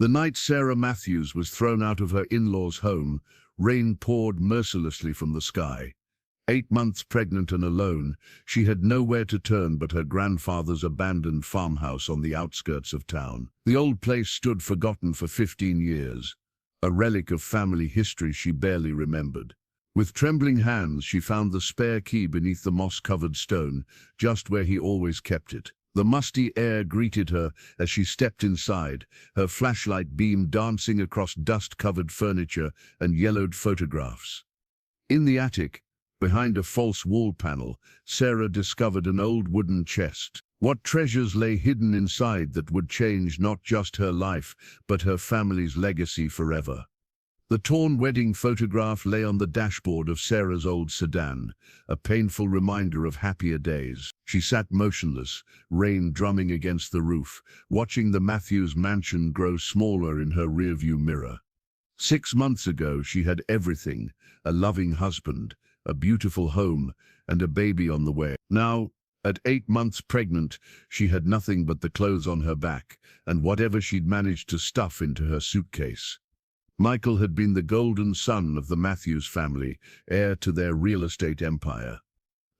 The night Sarah Matthews was thrown out of her in-laws' home, rain poured mercilessly from the sky. 8 months pregnant and alone, she had nowhere to turn but her grandfather's abandoned farmhouse on the outskirts of town. The old place stood forgotten for 15 years, a relic of family history she barely remembered. With trembling hands, she found the spare key beneath the moss-covered stone, just where he always kept it. The musty air greeted her as she stepped inside, her flashlight beam dancing across dust-covered furniture and yellowed photographs. In the attic, behind a false wall panel, Sarah discovered an old wooden chest. What treasures lay hidden inside that would change not just her life, but her family's legacy forever? The torn wedding photograph lay on the dashboard of Sarah's old sedan, a painful reminder of happier days. She sat motionless, rain drumming against the roof, watching the Matthews mansion grow smaller in her rearview mirror. 6 months ago, she had everything: a loving husband, a beautiful home, and a baby on the way. Now, at 8 months pregnant, she had nothing but the clothes on her back and whatever she'd managed to stuff into her suitcase. Michael had been the golden son of the Matthews family, heir to their real estate empire.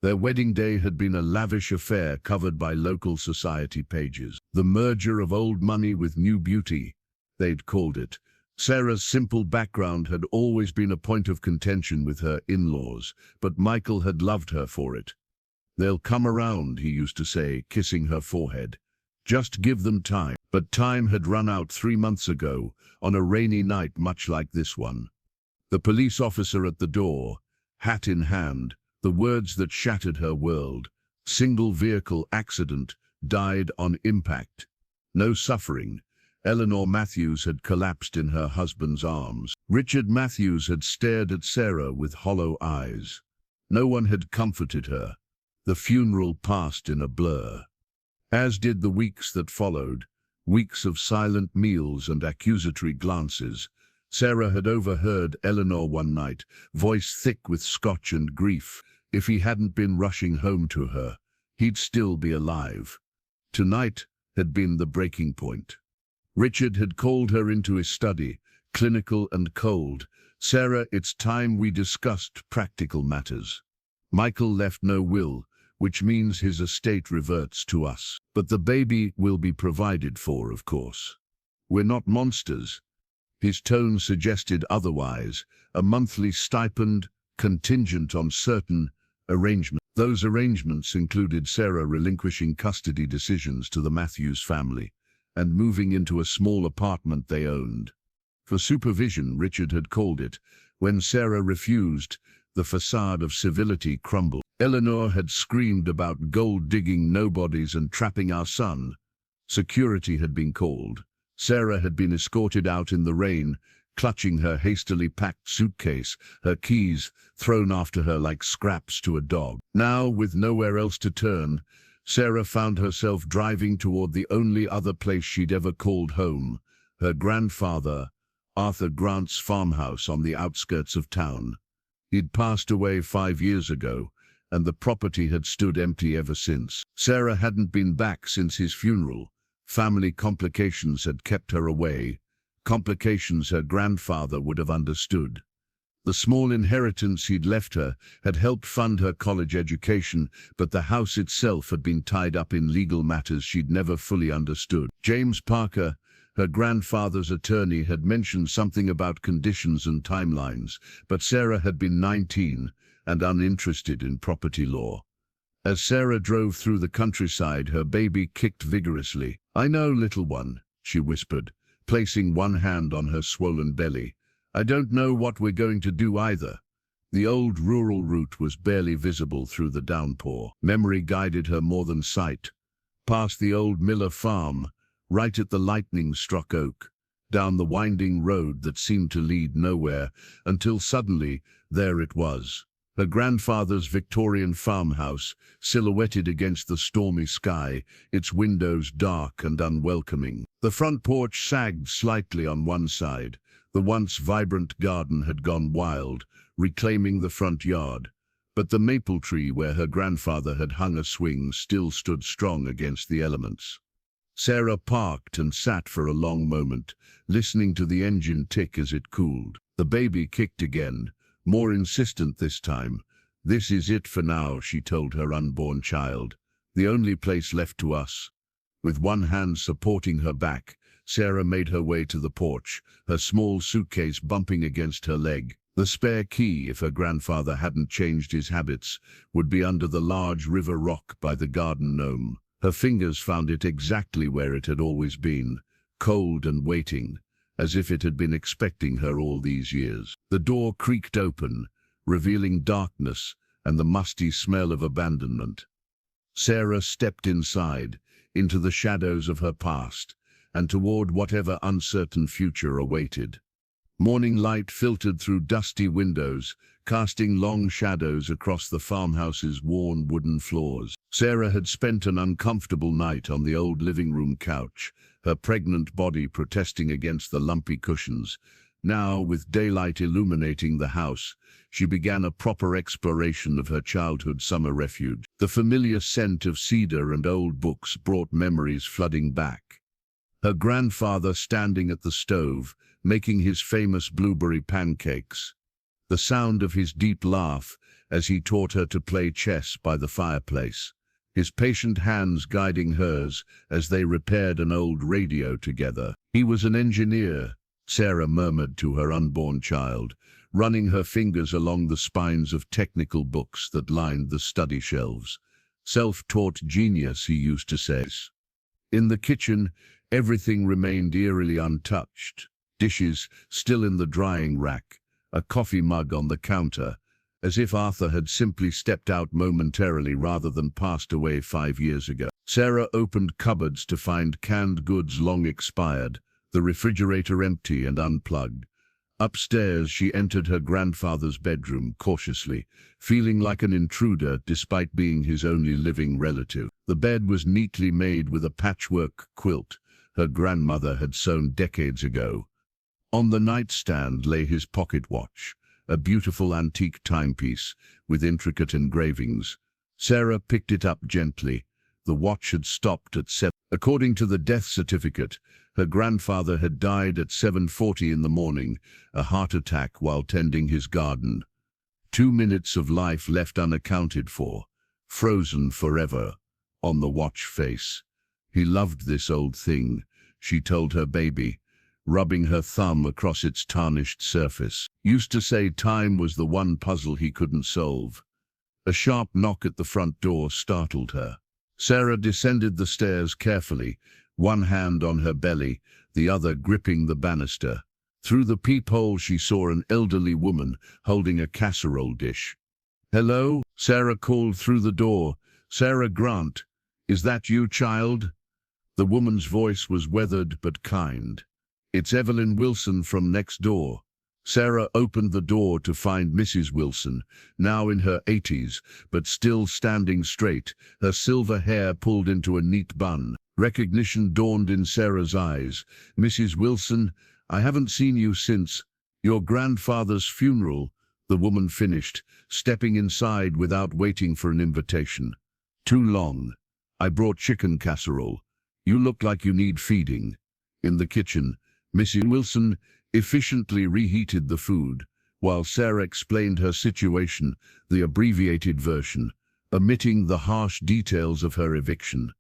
Their wedding day had been a lavish affair covered by local society pages. The merger of old money with new beauty, they'd called it. Sarah's simple background had always been a point of contention with her in-laws, but Michael had loved her for it. "They'll come around," he used to say, kissing her forehead. "Just give them time." But time had run out 3 months ago, on a rainy night much like this one. The police officer at the door, hat in hand, the words that shattered her world: "Single vehicle accident, died on impact." No suffering. Eleanor Matthews had collapsed in her husband's arms. Richard Matthews had stared at Sarah with hollow eyes. No one had comforted her. The funeral passed in a blur. As did the weeks that followed, weeks of silent meals and accusatory glances. Sarah had overheard Eleanor one night, voice thick with scotch and grief. If he hadn't been rushing home to her, he'd still be alive. Tonight had been the breaking point. Richard had called her into his study, clinical and cold. "Sarah, it's time we discussed practical matters. Michael left no will, which means his estate reverts to us. But the baby will be provided for, of course. We're not monsters." His tone suggested otherwise: a monthly stipend, contingent on certain arrangements. Those arrangements included Sarah relinquishing custody decisions to the Matthews family and moving into a small apartment they owned. For supervision, Richard had called it. When Sarah refused, the facade of civility crumbled. Eleanor had screamed about gold-digging nobodies and trapping our son. Security had been called. Sarah had been escorted out in the rain, clutching her hastily packed suitcase, her keys thrown after her like scraps to a dog. Now, with nowhere else to turn, Sarah found herself driving toward the only other place she'd ever called home, her grandfather, Arthur Grant's farmhouse on the outskirts of town. He'd passed away 5 years ago, and the property had stood empty ever since. Sarah hadn't been back since his funeral. Family complications had kept her away, complications her grandfather would have understood. The small inheritance he'd left her had helped fund her college education, but the house itself had been tied up in legal matters she'd never fully understood. James Parker, her grandfather's attorney, had mentioned something about conditions and timelines, but Sarah had been 19 and uninterested in property law. As Sarah drove through the countryside, her baby kicked vigorously. "I know, little one," she whispered, placing one hand on her swollen belly. "I don't know what we're going to do either." The old rural route was barely visible through the downpour. Memory guided her more than sight. Past the old Miller farm, right at the lightning-struck oak, down the winding road that seemed to lead nowhere, until suddenly there it was. Her grandfather's Victorian farmhouse, silhouetted against the stormy sky, its windows dark and unwelcoming. The front porch sagged slightly on one side. The once vibrant garden had gone wild, reclaiming the front yard. But the maple tree where her grandfather had hung a swing still stood strong against the elements. Sarah parked and sat for a long moment, listening to the engine tick as it cooled. The baby kicked again, more insistent this time. "This is it for now," she told her unborn child. "The only place left to us." With one hand supporting her back, Sarah made her way to the porch, her small suitcase bumping against her leg. The spare key, if her grandfather hadn't changed his habits, would be under the large river rock by the garden gnome. Her fingers found it exactly where it had always been, cold and waiting, as if it had been expecting her all these years. The door creaked open, revealing darkness and the musty smell of abandonment. Sarah stepped inside, into the shadows of her past, and toward whatever uncertain future awaited. Morning light filtered through dusty windows, casting long shadows across the farmhouse's worn wooden floors. Sarah had spent an uncomfortable night on the old living room couch, her pregnant body protesting against the lumpy cushions. Now, with daylight illuminating the house, she began a proper exploration of her childhood summer refuge. The familiar scent of cedar and old books brought memories flooding back. Her grandfather standing at the stove, making his famous blueberry pancakes. The sound of his deep laugh as he taught her to play chess by the fireplace. His patient hands guiding hers as they repaired an old radio together. "He was an engineer," Sarah murmured to her unborn child, running her fingers along the spines of technical books that lined the study shelves. "Self-taught genius," he used to say. In the kitchen, everything remained eerily untouched. Dishes still in the drying rack, a coffee mug on the counter, as if Arthur had simply stepped out momentarily rather than passed away 5 years ago. Sarah opened cupboards to find canned goods long expired, the refrigerator empty and unplugged. Upstairs, she entered her grandfather's bedroom cautiously, feeling like an intruder despite being his only living relative. The bed was neatly made with a patchwork quilt her grandmother had sewn decades ago. On the nightstand lay his pocket watch, a beautiful antique timepiece with intricate engravings. Sarah picked it up gently. The watch had stopped at 7. According to the death certificate, her grandfather had died at 7:40 in the morning, a heart attack while tending his garden. 2 minutes of life left unaccounted for, frozen forever, on the watch face. "He loved this old thing," she told her baby, rubbing her thumb across its tarnished surface. "Used to say time was the one puzzle he couldn't solve." A sharp knock at the front door startled her. Sarah descended the stairs carefully, one hand on her belly, the other gripping the banister. Through the peephole she saw an elderly woman holding a casserole dish. "Hello?" Sarah called through the door. "Sarah Grant, is that you, child?" The woman's voice was weathered but kind. "It's Evelyn Wilson from next door." Sarah opened the door to find Mrs. Wilson, now in her 80s, but still standing straight, her silver hair pulled into a neat bun. Recognition dawned in Sarah's eyes. "Mrs. Wilson, I haven't seen you since your grandfather's funeral," the woman finished, stepping inside without waiting for an invitation. "Too long. I brought chicken casserole. You look like you need feeding." In the kitchen, Mrs. Wilson efficiently reheated the food, while Sarah explained her situation, the abbreviated version, omitting the harsh details of her eviction.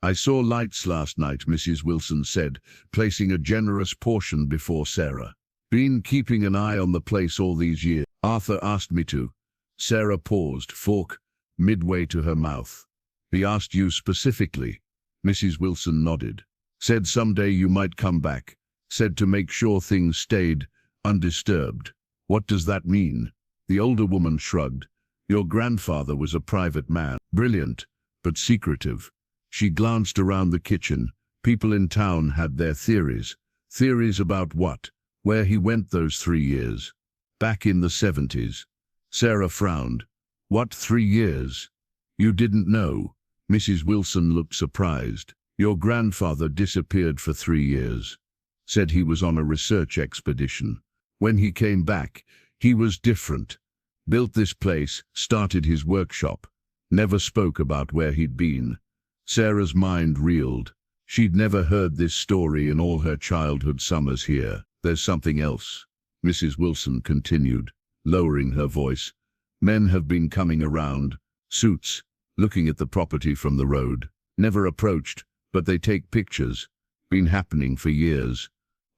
"I saw lights last night," Mrs. Wilson said, placing a generous portion before Sarah. "Been keeping an eye on the place all these years. Arthur asked me to." Sarah paused, fork midway to her mouth. "He asked you specifically?" Mrs. Wilson nodded. "Said someday you might come back. Said to make sure things stayed undisturbed." "What does that mean?" The older woman shrugged. "Your grandfather was a private man. Brilliant, but secretive." She glanced around the kitchen. People in town had their theories. Theories about what? Where he went those 3 years? Back in the 70s. Sarah frowned. "What 3 years? You didn't know?" Mrs. Wilson looked surprised. "Your grandfather disappeared for 3 years. Said he was on a research expedition. When he came back, he was different. Built this place, started his workshop. Never spoke about where he'd been." Sarah's mind reeled. She'd never heard this story in all her childhood summers here. There's something else, Mrs. Wilson continued, lowering her voice. Men have been coming around, suits, looking at the property from the road. Never approached, but they take pictures. Been happening for years.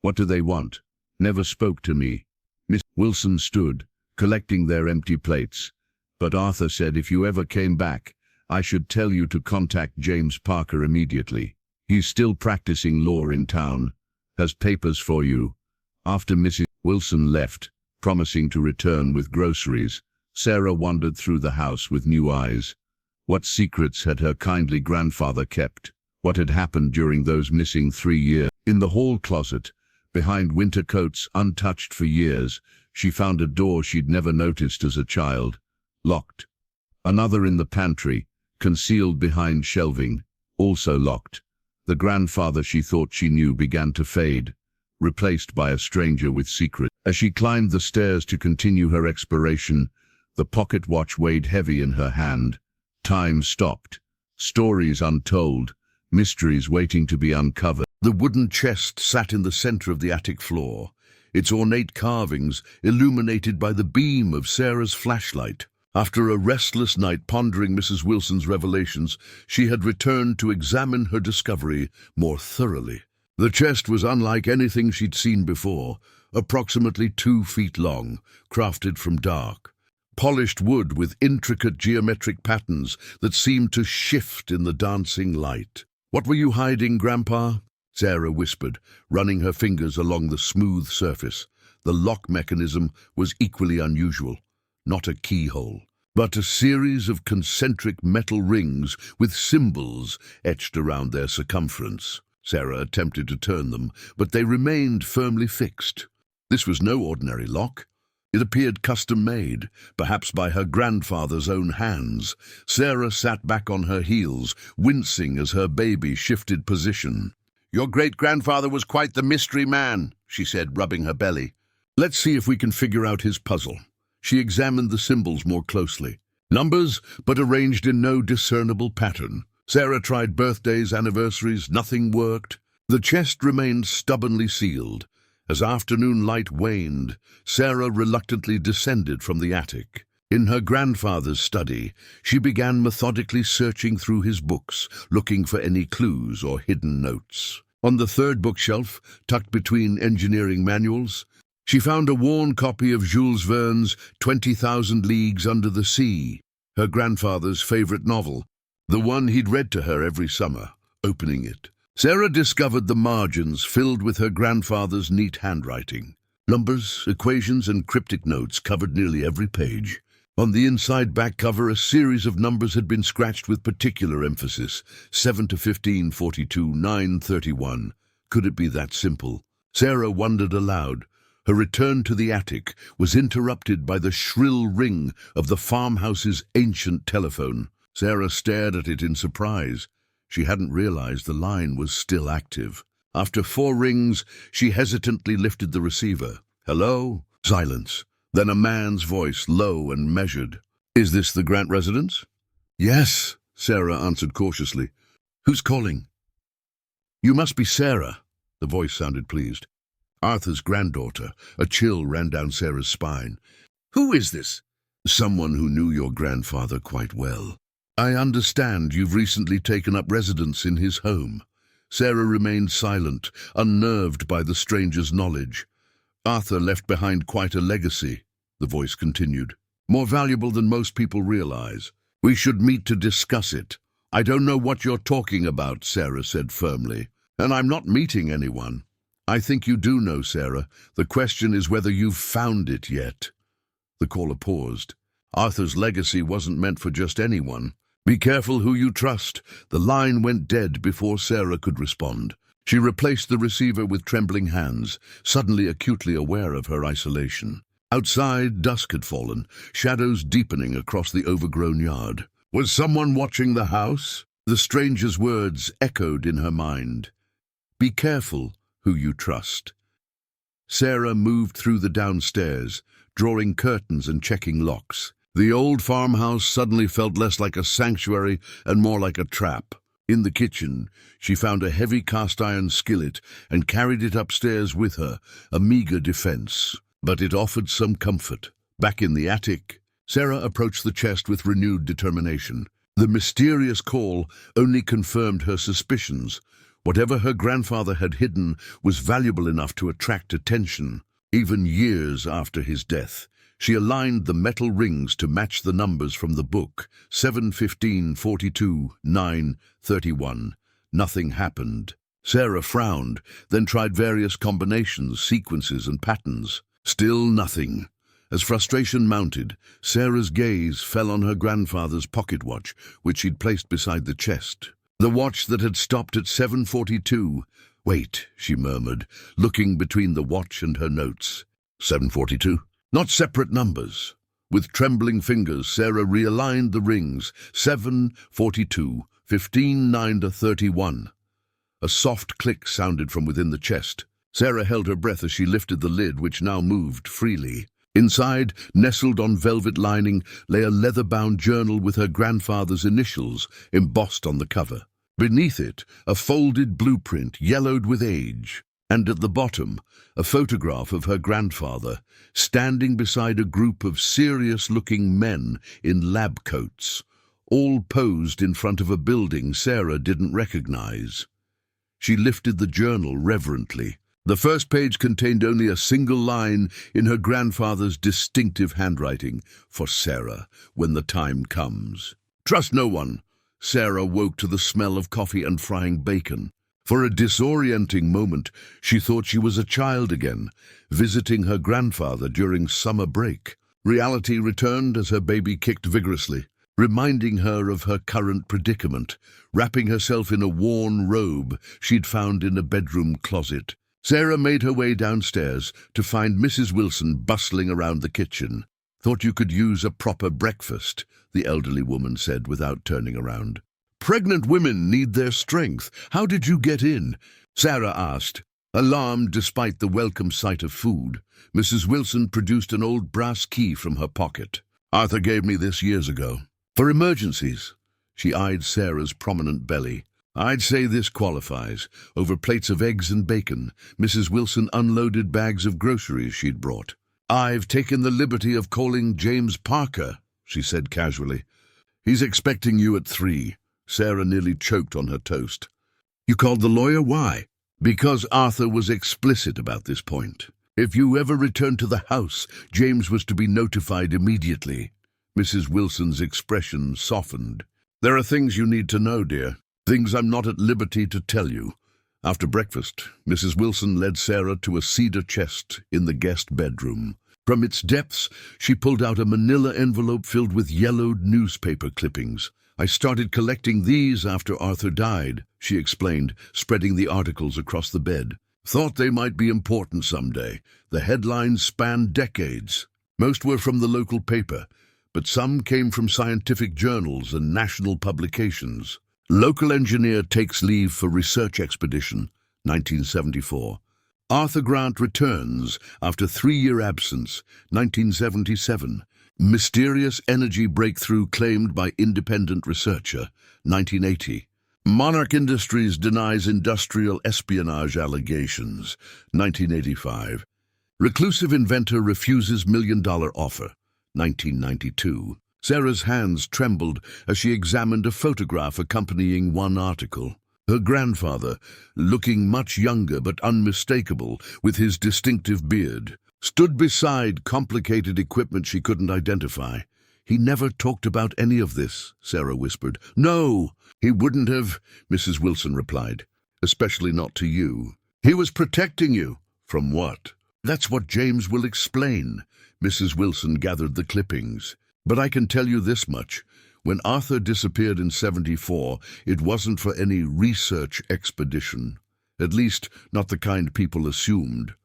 What do they want? Never spoke to me. Miss Wilson stood, collecting their empty plates. But Arthur said if you ever came back, I should tell you to contact James Parker immediately. He's still practicing law in town. Has papers for you. After Mrs. Wilson left, promising to return with groceries, Sarah wandered through the house with new eyes. What secrets had her kindly grandfather kept? What had happened during those missing 3 years? In the hall closet, behind winter coats untouched for years, she found a door she'd never noticed as a child. Locked. Another in the pantry, concealed behind shelving, also locked. The grandfather she thought she knew began to fade, replaced by a stranger with secrets. As she climbed the stairs to continue her exploration, the pocket watch weighed heavy in her hand. Time stopped. Stories untold, mysteries waiting to be uncovered. The wooden chest sat in the center of the attic floor, its ornate carvings illuminated by the beam of Sarah's flashlight. After a restless night pondering Mrs. Wilson's revelations, she had returned to examine her discovery more thoroughly. The chest was unlike anything she'd seen before, approximately 2 feet long, crafted from dark, polished wood with intricate geometric patterns that seemed to shift in the dancing light. "What were you hiding, Grandpa?" Sarah whispered, running her fingers along the smooth surface. The lock mechanism was equally unusual. Not a keyhole, but a series of concentric metal rings with symbols etched around their circumference. Sarah attempted to turn them, but they remained firmly fixed. This was no ordinary lock. It appeared custom-made, perhaps by her grandfather's own hands. Sarah sat back on her heels, wincing as her baby shifted position. "Your great-grandfather was quite the mystery man," she said, rubbing her belly. "Let's see if we can figure out his puzzle." She examined the symbols more closely. Numbers, but arranged in no discernible pattern. Sarah tried birthdays, anniversaries, nothing worked. The chest remained stubbornly sealed. As afternoon light waned, Sarah reluctantly descended from the attic. In her grandfather's study, she began methodically searching through his books, looking for any clues or hidden notes. On the third bookshelf, tucked between engineering manuals, she found a worn copy of Jules Verne's 20,000 Leagues Under the Sea, her grandfather's favorite novel, the one he'd read to her every summer. Opening it, Sarah discovered the margins filled with her grandfather's neat handwriting. Numbers, equations, and cryptic notes covered nearly every page. On the inside back cover, a series of numbers had been scratched with particular emphasis. 7 to 15, 42, 9, 31. Could it be that simple? Sarah wondered aloud. Her return to the attic was interrupted by the shrill ring of the farmhouse's ancient telephone. Sarah stared at it in surprise. She hadn't realized the line was still active. After 4 rings, she hesitantly lifted the receiver. "Hello?" Silence. Then a man's voice, low and measured. "Is this the Grant residence?" "Yes," Sarah answered cautiously. "Who's calling?" "You must be Sarah." The voice sounded pleased. Arthur's granddaughter. A chill ran down Sarah's spine. "Who is this?" "Someone who knew your grandfather quite well. I understand you've recently taken up residence in his home." Sarah remained silent, unnerved by the stranger's knowledge. "Arthur left behind quite a legacy," the voice continued. "More valuable than most people realize. We should meet to discuss it." "I don't know what you're talking about," Sarah said firmly. "And I'm not meeting anyone." "I think you do know, Sarah. The question is whether you've found it yet." The caller paused. Arthur's legacy wasn't meant for just anyone. "Be careful who you trust." The line went dead before Sarah could respond. She replaced the receiver with trembling hands, suddenly acutely aware of her isolation. Outside, dusk had fallen, shadows deepening across the overgrown yard. Was someone watching the house? The stranger's words echoed in her mind. "Be careful who you trust." Sarah moved through the downstairs, drawing curtains and checking locks. The old farmhouse suddenly felt less like a sanctuary and more like a trap. In the kitchen, she found a heavy cast-iron skillet and carried it upstairs with her, a meager defense. But it offered some comfort. Back in the attic, Sarah approached the chest with renewed determination. The mysterious call only confirmed her suspicions. Whatever her grandfather had hidden was valuable enough to attract attention. Even years after his death, she aligned the metal rings to match the numbers from the book, 7, 15, 42, 9, 31. Nothing happened. Sarah frowned, then tried various combinations, sequences, and patterns. Still nothing. As frustration mounted, Sarah's gaze fell on her grandfather's pocket watch, which she'd placed beside the chest. The watch that had stopped at 7:42. "Wait," she murmured, looking between the watch and her notes. 7:42? Not separate numbers. With trembling fingers, Sarah realigned the rings. 7:42, 15, 9 to 31. A soft click sounded from within the chest. Sarah held her breath as she lifted the lid, which now moved freely. Inside, nestled on velvet lining, lay a leather-bound journal with her grandfather's initials embossed on the cover. Beneath it, a folded blueprint, yellowed with age, and at the bottom, a photograph of her grandfather, standing beside a group of serious-looking men in lab coats, all posed in front of a building Sarah didn't recognize. She lifted the journal reverently. The first page contained only a single line in her grandfather's distinctive handwriting: "For Sarah, when the time comes." "Trust no one." Sarah woke to the smell of coffee and frying bacon. For a disorienting moment, she thought she was a child again, visiting her grandfather during summer break. Reality returned as her baby kicked vigorously, reminding her of her current predicament, wrapping herself in a worn robe she'd found in a bedroom closet. Sarah made her way downstairs to find Mrs. Wilson bustling around the kitchen. "Thought you could use a proper breakfast," the elderly woman said without turning around. "Pregnant women need their strength. How did you get in?" Sarah asked. Alarmed despite the welcome sight of food, Mrs. Wilson produced an old brass key from her pocket. "Arthur gave me this years ago. For emergencies." She eyed Sarah's prominent belly. "I'd say this qualifies." Over plates of eggs and bacon, Mrs. Wilson unloaded bags of groceries she'd brought. "I've taken the liberty of calling James Parker," she said casually. "He's expecting you at 3. Sarah nearly choked on her toast. "You called the lawyer? Why?" "Because Arthur was explicit about this point. If you ever returned to the house, James was to be notified immediately." Mrs. Wilson's expression softened. "There are things you need to know, dear. Things I'm not at liberty to tell you." After breakfast, Mrs. Wilson led Sarah to a cedar chest in the guest bedroom. From its depths, she pulled out a manila envelope filled with yellowed newspaper clippings. "I started collecting these after Arthur died," she explained, spreading the articles across the bed. "Thought they might be important someday. The headlines spanned decades. Most were from the local paper, but some came from scientific journals and national publications. Local engineer takes leave for research expedition, 1974. Arthur Grant returns after 3-year absence, 1977. Mysterious energy breakthrough claimed by independent researcher, 1980. Monarch Industries denies industrial espionage allegations, 1985. Reclusive inventor refuses $1 million offer, 1992. Sarah's hands trembled as she examined a photograph accompanying one article. Her grandfather, looking much younger but unmistakable with his distinctive beard, stood beside complicated equipment she couldn't identify. "He never talked about any of this," Sarah whispered. "No, he wouldn't have," Mrs. Wilson replied. "Especially not to you. He was protecting you." "From what?" "That's what James will explain." Mrs. Wilson gathered the clippings. "But I can tell you this much. When Arthur disappeared in 74, it wasn't for any research expedition. At least, not the kind people assumed."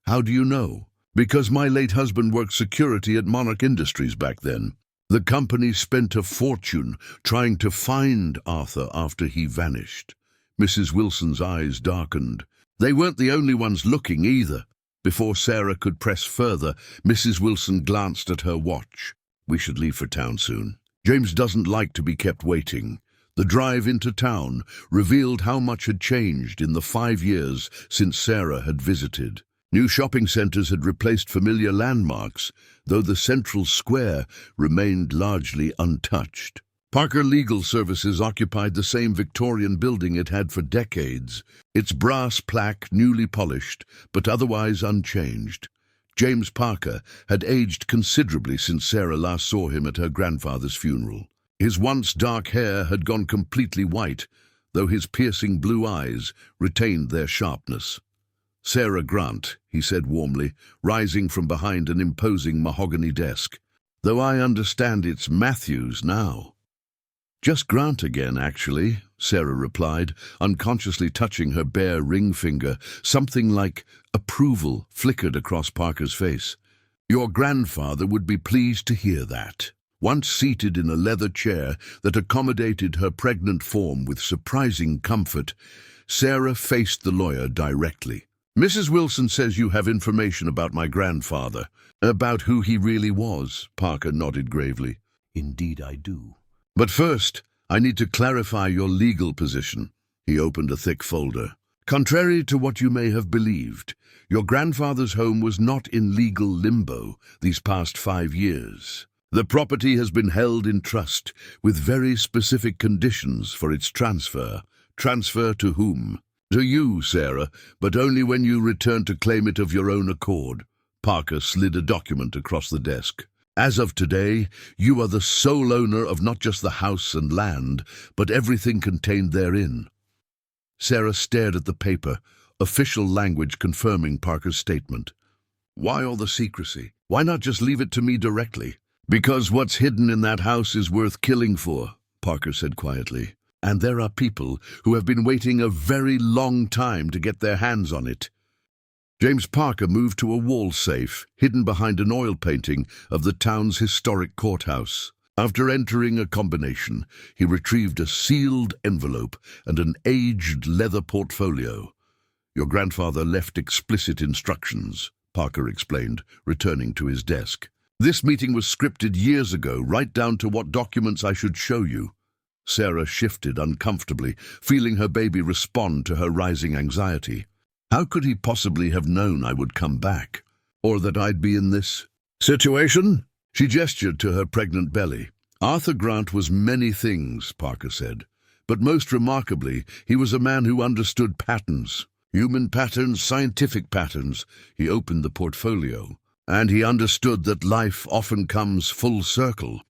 "How do you know?" "Because my late husband worked security at Monarch Industries back then. The company spent a fortune trying to find Arthur after he vanished." Mrs. Wilson's eyes darkened. "They weren't the only ones looking either." Before Sarah could press further, Mrs. Wilson glanced at her watch. "We should leave for town soon. James doesn't like to be kept waiting." The drive into town revealed how much had changed in the 5 years since Sarah had visited. New shopping centers had replaced familiar landmarks, though the central square remained largely untouched. Parker Legal Services occupied the same Victorian building it had for decades, its brass plaque newly polished, but otherwise unchanged. James Parker had aged considerably since Sarah last saw him at her grandfather's funeral. His once dark hair had gone completely white, though his piercing blue eyes retained their sharpness. "Sarah Grant," he said warmly, rising from behind an imposing mahogany desk. "Though I understand it's Matthews now." "Just Grant again, actually," Sarah replied, unconsciously touching her bare ring finger. Something like approval flickered across Parker's face. "Your grandfather would be pleased to hear that." Once seated in a leather chair that accommodated her pregnant form with surprising comfort, Sarah faced the lawyer directly. "Mrs. Wilson says you have information about my grandfather." "About who he really was," Parker nodded gravely. "Indeed I do. But first, I need to clarify your legal position." He opened a thick folder. "Contrary to what you may have believed, your grandfather's home was not in legal limbo these past 5 years. The property has been held in trust, with very specific conditions for its transfer. Transfer to whom? To you, Sarah, but only when you return to claim it of your own accord." Parker slid a document across the desk. "As of today, you are the sole owner of not just the house and land, but everything contained therein." Sarah stared at the paper, official language confirming Parker's statement. "Why all the secrecy? Why not just leave it to me directly?" "Because what's hidden in that house is worth killing for," Parker said quietly. "And there are people who have been waiting a very long time to get their hands on it." James Parker moved to a wall safe, hidden behind an oil painting of the town's historic courthouse. After entering a combination, he retrieved a sealed envelope and an aged leather portfolio. "Your grandfather left explicit instructions," Parker explained, returning to his desk. "This meeting was scripted years ago, right down to what documents I should show you." Sarah shifted uncomfortably, feeling her baby respond to her rising anxiety. How could he possibly have known I would come back? Or that I'd be in this situation? She gestured to her pregnant belly. "Arthur Grant was many things," Parker said. "But most remarkably, he was a man who understood patterns. Human patterns, scientific patterns." He opened the portfolio. "And he understood that life often comes full circle."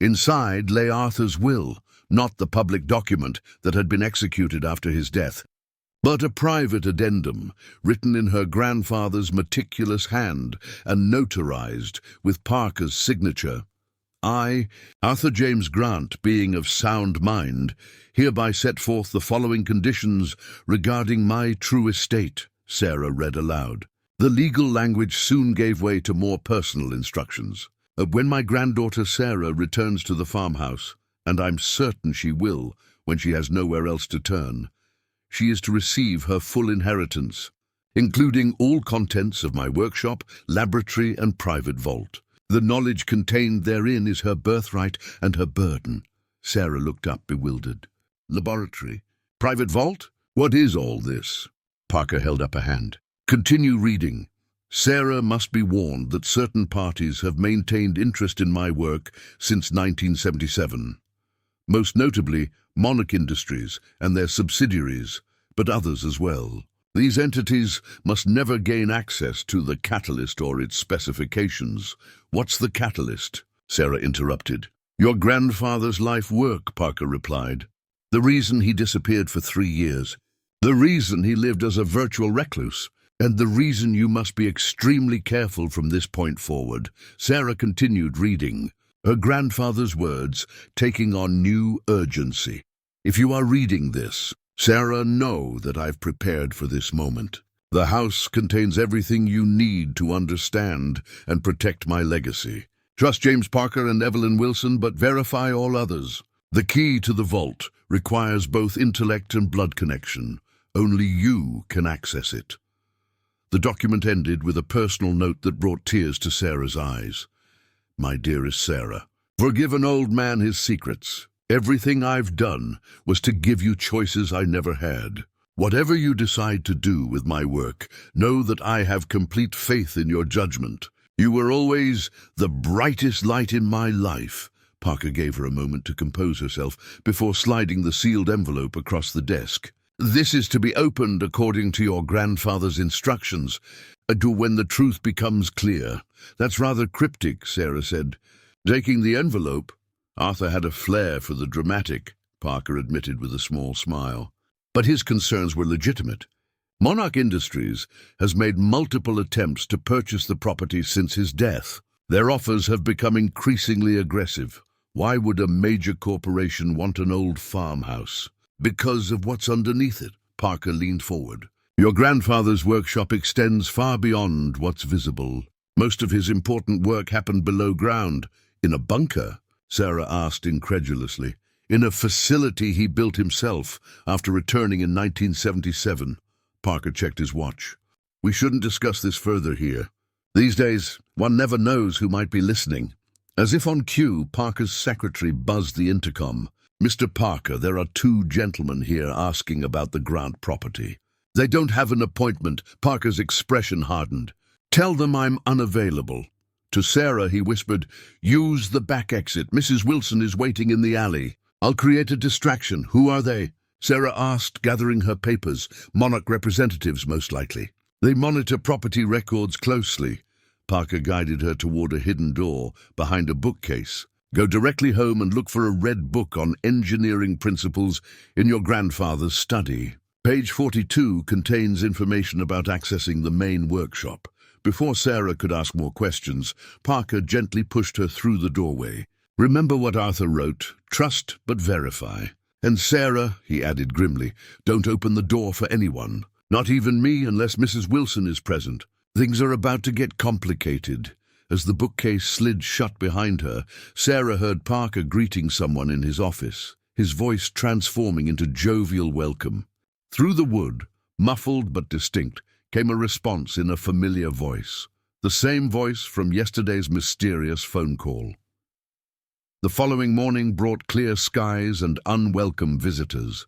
Inside lay Arthur's will, not the public document that had been executed after his death, but a private addendum written in her grandfather's meticulous hand and notarized with Parker's signature. "I, Arthur James Grant, being of sound mind, hereby set forth the following conditions regarding my true estate," Sarah read aloud. The legal language soon gave way to more personal instructions. "When my granddaughter Sarah returns to the farmhouse, and I'm certain she will when she has nowhere else to turn, she is to receive her full inheritance, including all contents of my workshop, laboratory, and private vault. The knowledge contained therein is her birthright and her burden." Sarah looked up, bewildered. "Laboratory? Private vault? What is all this?" Parker held up a hand. "Continue reading. Sarah must be warned that certain parties have maintained interest in my work since 1977. Most notably, Monarch Industries and their subsidiaries, but others as well. These entities must never gain access to the catalyst or its specifications." "What's the catalyst?" Sarah interrupted. "Your grandfather's life work," Parker replied. "The reason he disappeared for 3 years. The reason he lived as a virtual recluse. And the reason you must be extremely careful from this point forward." Sarah continued reading, her grandfather's words taking on new urgency. "If you are reading this, Sarah, know that I've prepared for this moment. The house contains everything you need to understand and protect my legacy. Trust James Parker and Evelyn Wilson, but verify all others. The key to the vault requires both intellect and blood connection. Only you can access it." The document ended with a personal note that brought tears to Sarah's eyes. "My dearest Sarah, forgive an old man his secrets. Everything I've done was to give you choices I never had. Whatever you decide to do with my work, know that I have complete faith in your judgment. You were always the brightest light in my life." Parker gave her a moment to compose herself before sliding the sealed envelope across the desk. "This is to be opened according to your grandfather's instructions, to when the truth becomes clear." "That's rather cryptic," Sarah said. Taking the envelope, Arthur had a flair for the dramatic, Parker admitted with a small smile. But his concerns were legitimate. Monarch Industries has made multiple attempts to purchase the property since his death. Their offers have become increasingly aggressive. Why would a major corporation want an old farmhouse? Because of what's underneath it, Parker leaned forward. Your grandfather's workshop extends far beyond what's visible. Most of his important work happened below ground. In a bunker? Sarah asked incredulously. In a facility he built himself after returning in 1977. Parker checked his watch. We shouldn't discuss this further here. These days, one never knows who might be listening. As if on cue, Parker's secretary buzzed the intercom. Mr. Parker, there are two gentlemen here asking about the Grant property. They don't have an appointment. Parker's expression hardened. Tell them I'm unavailable. To Sarah, he whispered, use the back exit. Mrs. Wilson is waiting in the alley. I'll create a distraction. Who are they? Sarah asked, gathering her papers. Monarch representatives, most likely. They monitor property records closely. Parker guided her toward a hidden door behind a bookcase. Go directly home and look for a red book on engineering principles in your grandfather's study. Page 42 contains information about accessing the main workshop. Before Sarah could ask more questions, Parker gently pushed her through the doorway. Remember what Arthur wrote, trust but verify. And Sarah, he added grimly, don't open the door for anyone. Not even me unless Mrs. Wilson is present. Things are about to get complicated. As the bookcase slid shut behind her, Sarah heard Parker greeting someone in his office, his voice transforming into jovial welcome. Through the wood, muffled but distinct, came a response in a familiar voice, the same voice from yesterday's mysterious phone call. The following morning brought clear skies and unwelcome visitors.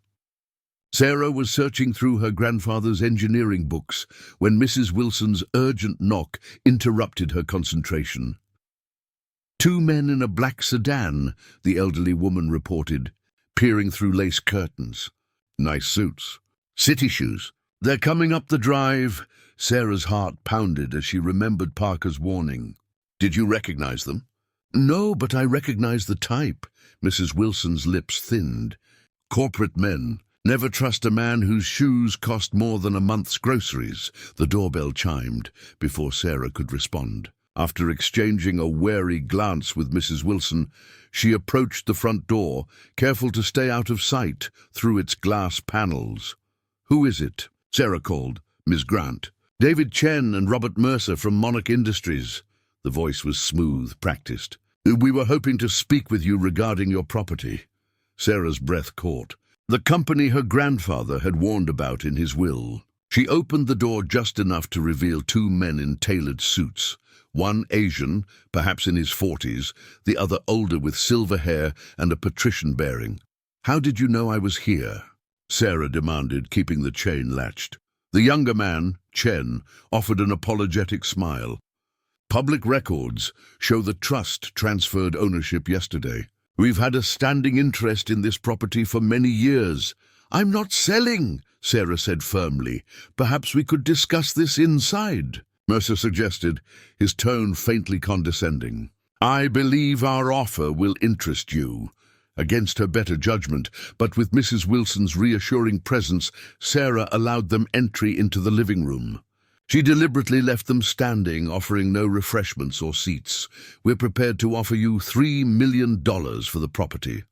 Sarah was searching through her grandfather's engineering books when Mrs. Wilson's urgent knock interrupted her concentration. Two men in a black sedan, the elderly woman reported, peering through lace curtains. Nice suits. City shoes. They're coming up the drive. Sarah's heart pounded as she remembered Parker's warning. Did you recognize them? No, but I recognize the type. Mrs. Wilson's lips thinned. Corporate men. Never trust a man whose shoes cost more than a month's groceries. The doorbell chimed before Sarah could respond. After exchanging a wary glance with Mrs. Wilson, she approached the front door, careful to stay out of sight through its glass panels. Who is it? Sarah called. Ms. Grant. David Chen and Robert Mercer from Monarch Industries. The voice was smooth, practiced. We were hoping to speak with you regarding your property. Sarah's breath caught. The company her grandfather had warned about in his will. She opened the door just enough to reveal two men in tailored suits. One Asian, perhaps in his 40s, the other older with silver hair and a patrician bearing. How did you know I was here? Sarah demanded, keeping the chain latched. The younger man, Chen, offered an apologetic smile. Public records show the trust transferred ownership yesterday. We've had a standing interest in this property for many years. I'm not selling, Sarah said firmly. Perhaps we could discuss this inside, Mercer suggested, his tone faintly condescending. I believe our offer will interest you. Against her better judgment, but with Mrs. Wilson's reassuring presence, Sarah allowed them entry into the living room. She deliberately left them standing, offering no refreshments or seats. We're prepared to offer you $3 million for the property,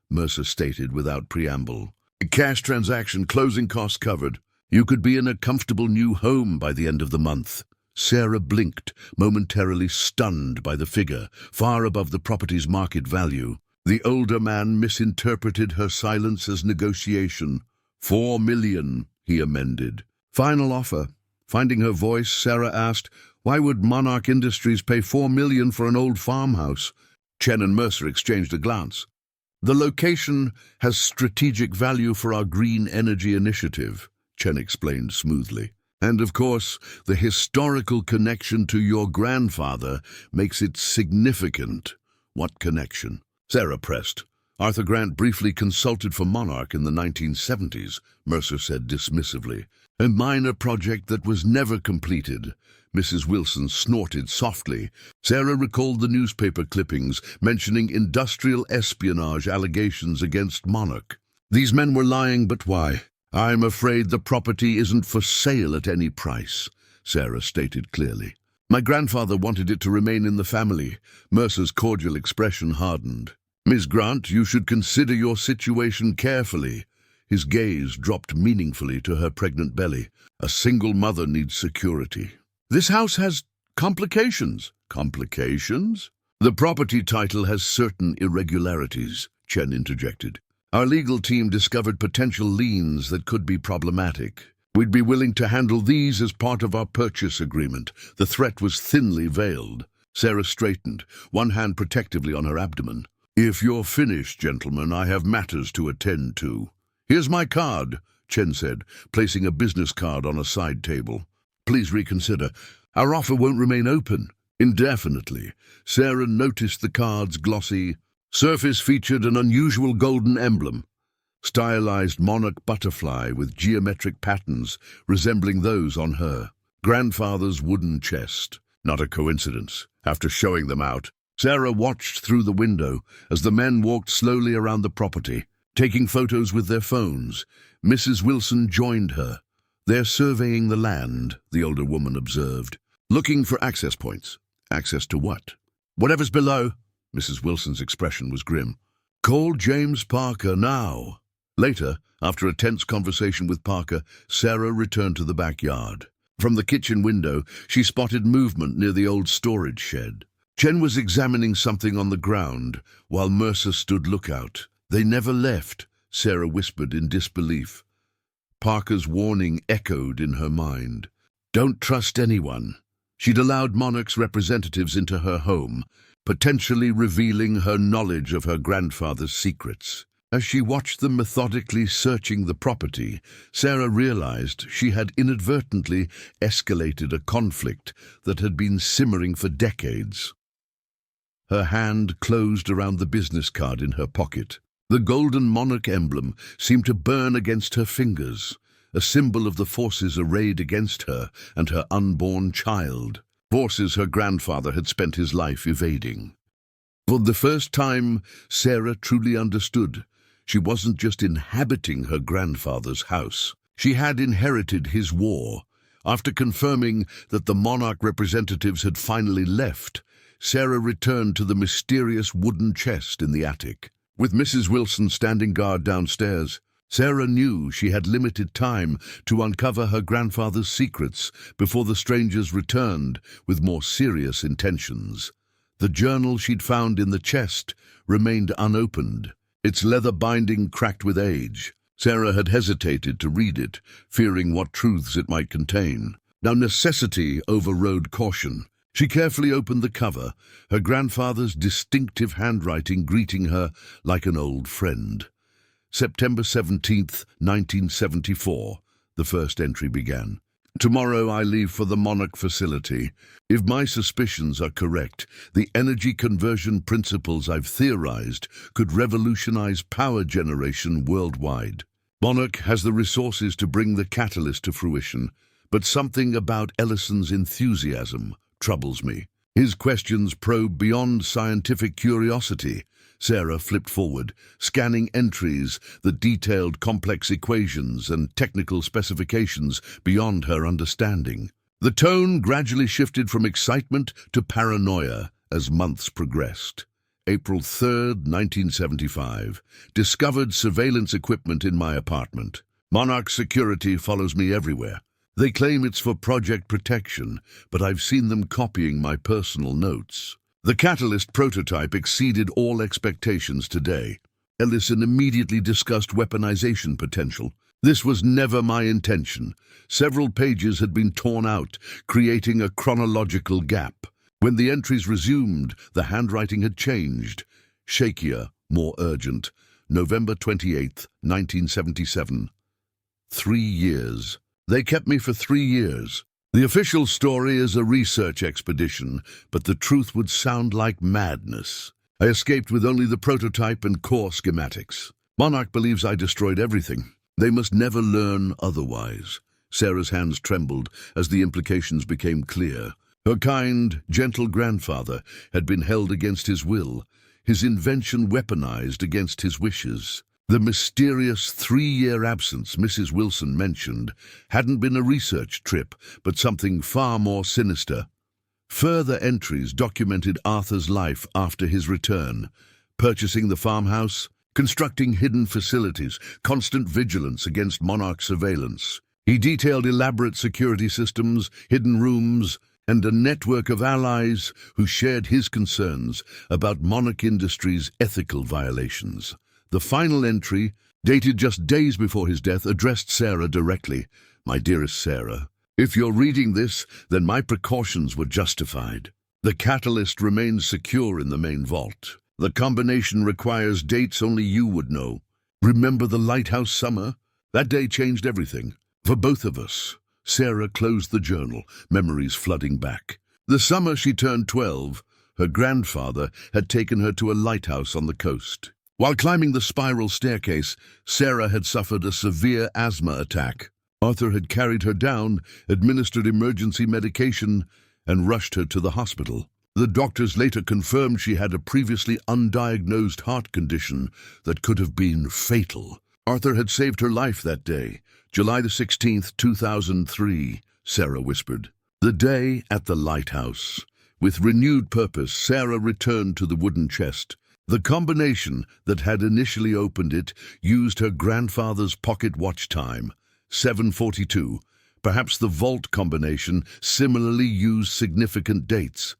Mercer stated without preamble. Cash transaction, closing costs covered. You could be in a comfortable new home by the end of the month. Sarah blinked, momentarily stunned by the figure, far above the property's market value. The older man misinterpreted her silence as negotiation. $4 million, he amended. Final offer. Finding her voice, Sarah asked, why would Monarch Industries pay $4 million for an old farmhouse? Chen and Mercer exchanged a glance. The location has strategic value for our green energy initiative, Chen explained smoothly. And of course, the historical connection to your grandfather makes it significant. What connection? Sarah pressed. Arthur Grant briefly consulted for Monarch in the 1970s, Mercer said dismissively. A minor project that was never completed. Mrs. Wilson snorted softly. Sarah recalled the newspaper clippings mentioning industrial espionage allegations against Monarch. These men were lying, but why? I'm afraid the property isn't for sale at any price, Sarah stated clearly. My grandfather wanted it to remain in the family. Mercer's cordial expression hardened. Miss Grant, you should consider your situation carefully. His gaze dropped meaningfully to her pregnant belly. A single mother needs security. This house has complications. Complications? The property title has certain irregularities, Chen interjected. Our legal team discovered potential liens that could be problematic. We'd be willing to handle these as part of our purchase agreement. The threat was thinly veiled. Sarah straightened, one hand protectively on her abdomen. If you're finished, gentlemen, I have matters to attend to. Here's my card, Chen said, placing a business card on a side table. Please reconsider. Our offer won't remain open indefinitely. Sarah noticed the card's glossy surface featured an unusual golden emblem, stylized monarch butterfly with geometric patterns resembling those on her grandfather's wooden chest. Not a coincidence. After showing them out, Sarah watched through the window as the men walked slowly around the property, taking photos with their phones. Mrs. Wilson joined her. They're surveying the land, the older woman observed, looking for access points. Access to what? Whatever's below. Mrs. Wilson's expression was grim. Call James Parker now. Later, after a tense conversation with Parker, Sarah returned to the backyard. From the kitchen window, she spotted movement near the old storage shed. Chen was examining something on the ground, while Mercer stood lookout. They never left, Sarah whispered in disbelief. Parker's warning echoed in her mind. Don't trust anyone. She'd allowed Monarch's representatives into her home, potentially revealing her knowledge of her grandfather's secrets. As she watched them methodically searching the property, Sarah realized she had inadvertently escalated a conflict that had been simmering for decades. Her hand closed around the business card in her pocket. The golden monarch emblem seemed to burn against her fingers, a symbol of the forces arrayed against her and her unborn child, forces her grandfather had spent his life evading. For the first time, Sarah truly understood. She wasn't just inhabiting her grandfather's house. She had inherited his war. After confirming that the monarch representatives had finally left, Sarah returned to the mysterious wooden chest in the attic. With Mrs. Wilson standing guard downstairs, Sarah knew she had limited time to uncover her grandfather's secrets before the strangers returned with more serious intentions. The journal she'd found in the chest remained unopened, its leather binding cracked with age. Sarah had hesitated to read it, fearing what truths it might contain. Now necessity overrode caution. She carefully opened the cover, her grandfather's distinctive handwriting greeting her like an old friend. September 17th, 1974, the first entry began. Tomorrow I leave for the Monarch facility. If my suspicions are correct, the energy conversion principles I've theorized could revolutionize power generation worldwide. Monarch has the resources to bring the catalyst to fruition, but something about Ellison's enthusiasm troubles me. His questions probe beyond scientific curiosity. Sarah flipped forward, scanning entries that detailed complex equations and technical specifications beyond her understanding. The tone gradually shifted from excitement to paranoia as months progressed. April 3rd, 1975. Discovered surveillance equipment in my apartment. Monarch Security follows me everywhere. They claim it's for project protection, but I've seen them copying my personal notes. The catalyst prototype exceeded all expectations today. Ellison immediately discussed weaponization potential. This was never my intention. Several pages had been torn out, creating a chronological gap. When the entries resumed, the handwriting had changed, shakier, more urgent. November 28th, 1977. 3 years. They kept me for 3 years. The official story is a research expedition, but the truth would sound like madness. I escaped with only the prototype and core schematics. Monarch believes I destroyed everything. They must never learn otherwise. Sarah's hands trembled as the implications became clear. Her kind, gentle grandfather had been held against his will, his invention weaponized against his wishes. The mysterious 3-year absence Mrs. Wilson mentioned hadn't been a research trip, but something far more sinister. Further entries documented Arthur's life after his return: purchasing the farmhouse, constructing hidden facilities, constant vigilance against Monarch surveillance. He detailed elaborate security systems, hidden rooms, and a network of allies who shared his concerns about Monarch Industries' ethical violations. The final entry, dated just days before his death, addressed Sarah directly. "My dearest Sarah, if you're reading this, then my precautions were justified. The catalyst remains secure in the main vault. The combination requires dates only you would know. Remember the lighthouse summer? That day changed everything. For both of us." Sarah closed the journal, memories flooding back. The summer she turned 12, her grandfather had taken her to a lighthouse on the coast. While climbing the spiral staircase, Sarah had suffered a severe asthma attack. Arthur had carried her down, administered emergency medication, and rushed her to the hospital. The doctors later confirmed she had a previously undiagnosed heart condition that could have been fatal. Arthur had saved her life that day. "July the 16th, 2003, Sarah whispered. The day at the lighthouse. With renewed purpose, Sarah returned to the wooden chest. The combination that had initially opened it used her grandfather's pocket watch time, 7:42. Perhaps the vault combination similarly used significant dates.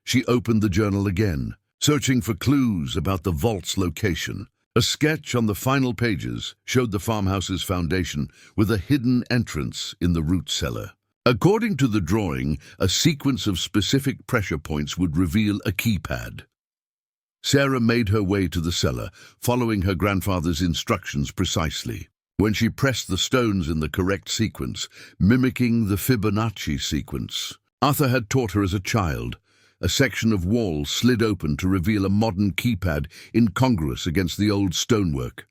She opened the journal again, searching for clues about the vault's location. A sketch on the final pages showed the farmhouse's foundation with a hidden entrance in the root cellar. According to the drawing, a sequence of specific pressure points would reveal a keypad. Sarah made her way to the cellar, following her grandfather's instructions precisely. When she pressed the stones in the correct sequence, mimicking the Fibonacci sequence Arthur had taught her as a child, a section of wall slid open to reveal a modern keypad incongruous against the old stonework.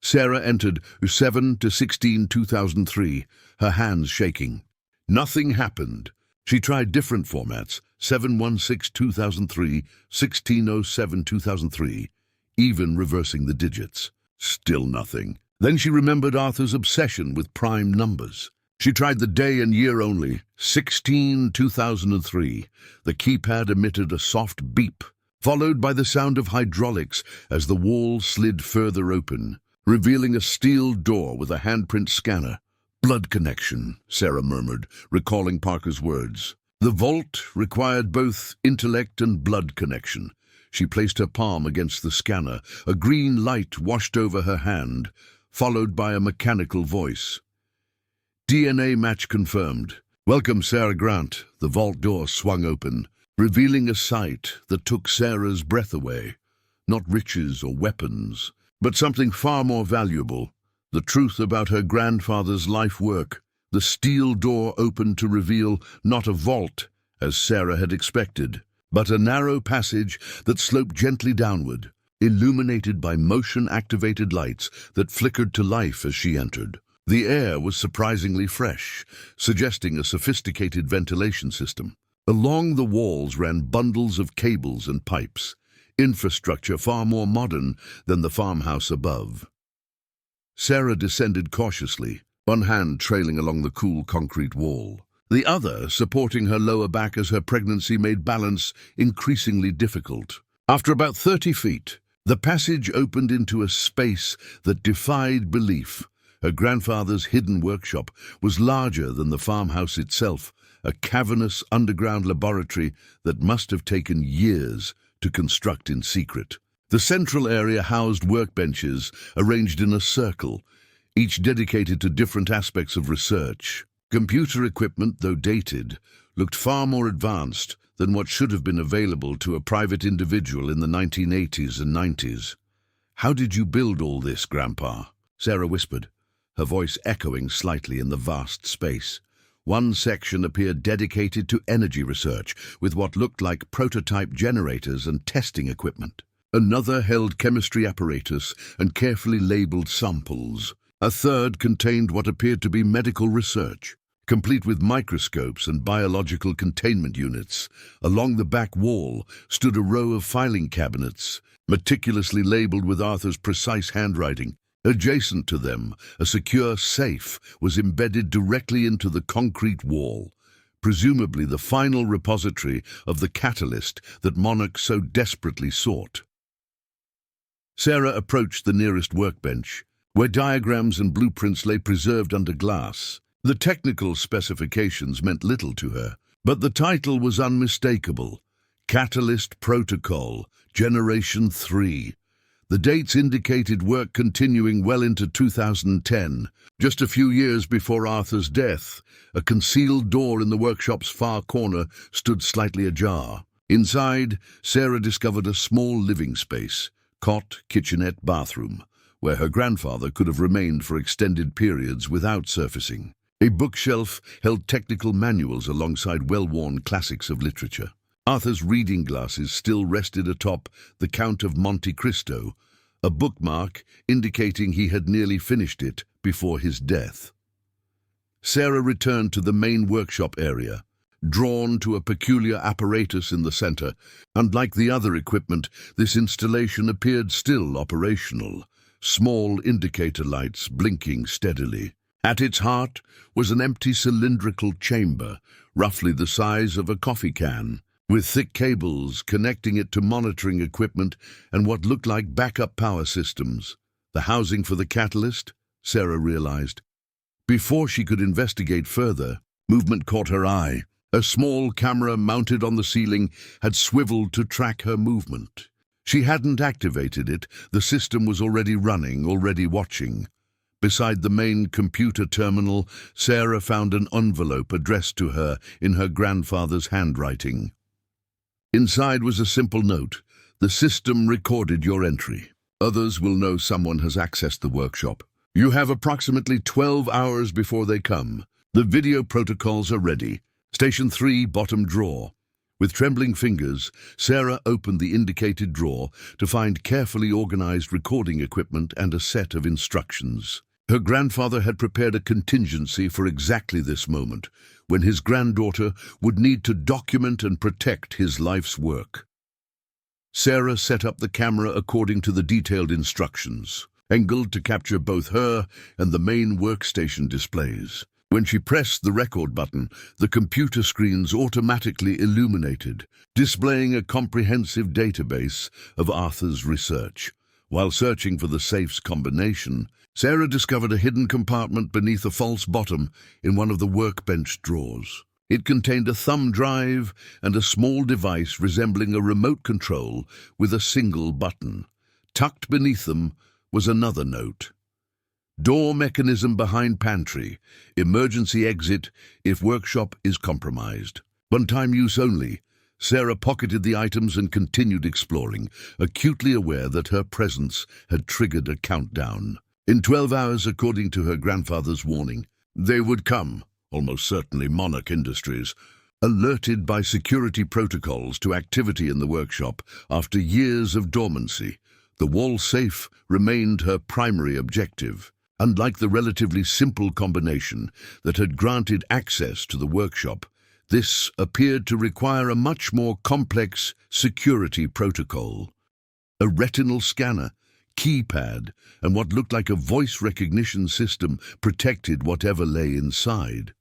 Sarah entered 7/16/2003, her hands shaking. Nothing happened. She tried different formats, 7/16/2003, 16/07/2003, even reversing the digits. Still nothing. Then she remembered Arthur's obsession with prime numbers. She tried the day and year only, 16/2003. The keypad emitted a soft beep, followed by the sound of hydraulics as the wall slid further open, revealing a steel door with a handprint scanner. "Blood connection," Sarah murmured, recalling Parker's words. The vault required both intellect and blood connection. She placed her palm against the scanner. A green light washed over her hand, followed by a mechanical voice. "DNA match confirmed. Welcome, Sarah Grant." The vault door swung open, revealing a sight that took Sarah's breath away. Not riches or weapons, but something far more valuable. The truth about her grandfather's life work. The steel door opened to reveal not a vault, as Sarah had expected, but a narrow passage that sloped gently downward, illuminated by motion-activated lights that flickered to life as she entered. The air was surprisingly fresh, suggesting a sophisticated ventilation system. Along the walls ran bundles of cables and pipes, infrastructure far more modern than the farmhouse above. Sarah descended cautiously, one hand trailing along the cool concrete wall, the other supporting her lower back as her pregnancy made balance increasingly difficult. After about 30 feet, the passage opened into a space that defied belief. Her grandfather's hidden workshop was larger than the farmhouse itself, a cavernous underground laboratory that must have taken years to construct in secret. The central area housed workbenches arranged in a circle, each dedicated to different aspects of research. Computer equipment, though dated, looked far more advanced than what should have been available to a private individual in the 1980s and 90s. "How did you build all this, Grandpa?" Sarah whispered, her voice echoing slightly in the vast space. One section appeared dedicated to energy research, with what looked like prototype generators and testing equipment. Another held chemistry apparatus and carefully labeled samples. A third contained what appeared to be medical research, complete with microscopes and biological containment units. Along the back wall stood a row of filing cabinets, meticulously labeled with Arthur's precise handwriting. Adjacent to them, a secure safe was embedded directly into the concrete wall, presumably the final repository of the catalyst that Monarch so desperately sought. Sarah approached the nearest workbench, where diagrams and blueprints lay preserved under glass. The technical specifications meant little to her, but the title was unmistakable: Catalyst Protocol, Generation 3. The dates indicated work continuing well into 2010, just a few years before Arthur's death. A concealed door in the workshop's far corner stood slightly ajar. Inside, Sarah discovered a small living space, cot, kitchenette, bathroom, where her grandfather could have remained for extended periods without surfacing. A bookshelf held technical manuals alongside well-worn classics of literature. Arthur's reading glasses still rested atop the Count of Monte Cristo, a bookmark indicating he had nearly finished it before his death. Sarah returned to the main workshop area, drawn to a peculiar apparatus in the center. Unlike the other equipment, this installation appeared still operational, small indicator lights blinking steadily. At its heart was an empty cylindrical chamber, roughly the size of a coffee can, with thick cables connecting it to monitoring equipment and what looked like backup power systems. The housing for the catalyst, Sarah realized. Before she could investigate further, movement caught her eye. A small camera mounted on the ceiling had swiveled to track her movement. She hadn't activated it. The system was already running, already watching. Beside the main computer terminal, Sarah found an envelope addressed to her in her grandfather's handwriting. Inside was a simple note: "The system recorded your entry. Others will know someone has accessed the workshop. You have approximately 12 hours before they come. The video protocols are ready. Station 3, bottom drawer." With trembling fingers, Sarah opened the indicated drawer to find carefully organized recording equipment and a set of instructions. Her grandfather had prepared a contingency for exactly this moment, when his granddaughter would need to document and protect his life's work. Sarah set up the camera according to the detailed instructions, angled to capture both her and the main workstation displays. When she pressed the record button, the computer screens automatically illuminated, displaying a comprehensive database of Arthur's research. While searching for the safe's combination, Sarah discovered a hidden compartment beneath a false bottom in one of the workbench drawers. It contained a thumb drive and a small device resembling a remote control with a single button. Tucked beneath them was another note: "Door mechanism behind pantry. Emergency exit if workshop is compromised. One-time use only." Sarah pocketed the items and continued exploring, acutely aware that her presence had triggered a countdown. In 12 hours, according to her grandfather's warning, they would come, almost certainly Monarch Industries, alerted by security protocols to activity in the workshop after years of dormancy. The wall safe remained her primary objective. Unlike the relatively simple combination that had granted access to the workshop, this appeared to require a much more complex security protocol. A retinal scanner, keypad, and what looked like a voice recognition system protected whatever lay inside.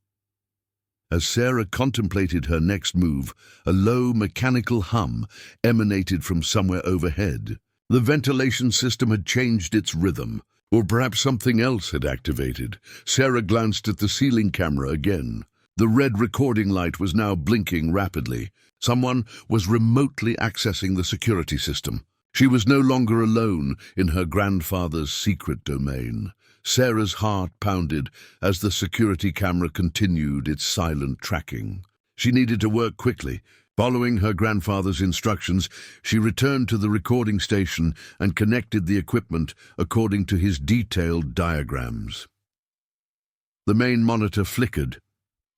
As Sarah contemplated her next move, a low mechanical hum emanated from somewhere overhead. The ventilation system had changed its rhythm, or perhaps something else had activated. Sarah glanced at the ceiling camera again. The red recording light was now blinking rapidly. Someone was remotely accessing the security system. She was no longer alone in her grandfather's secret domain. Sarah's heart pounded as the security camera continued its silent tracking. She needed to work quickly, Following her grandfather's instructions, she returned to the recording station and connected the equipment according to his detailed diagrams. The main monitor flickered,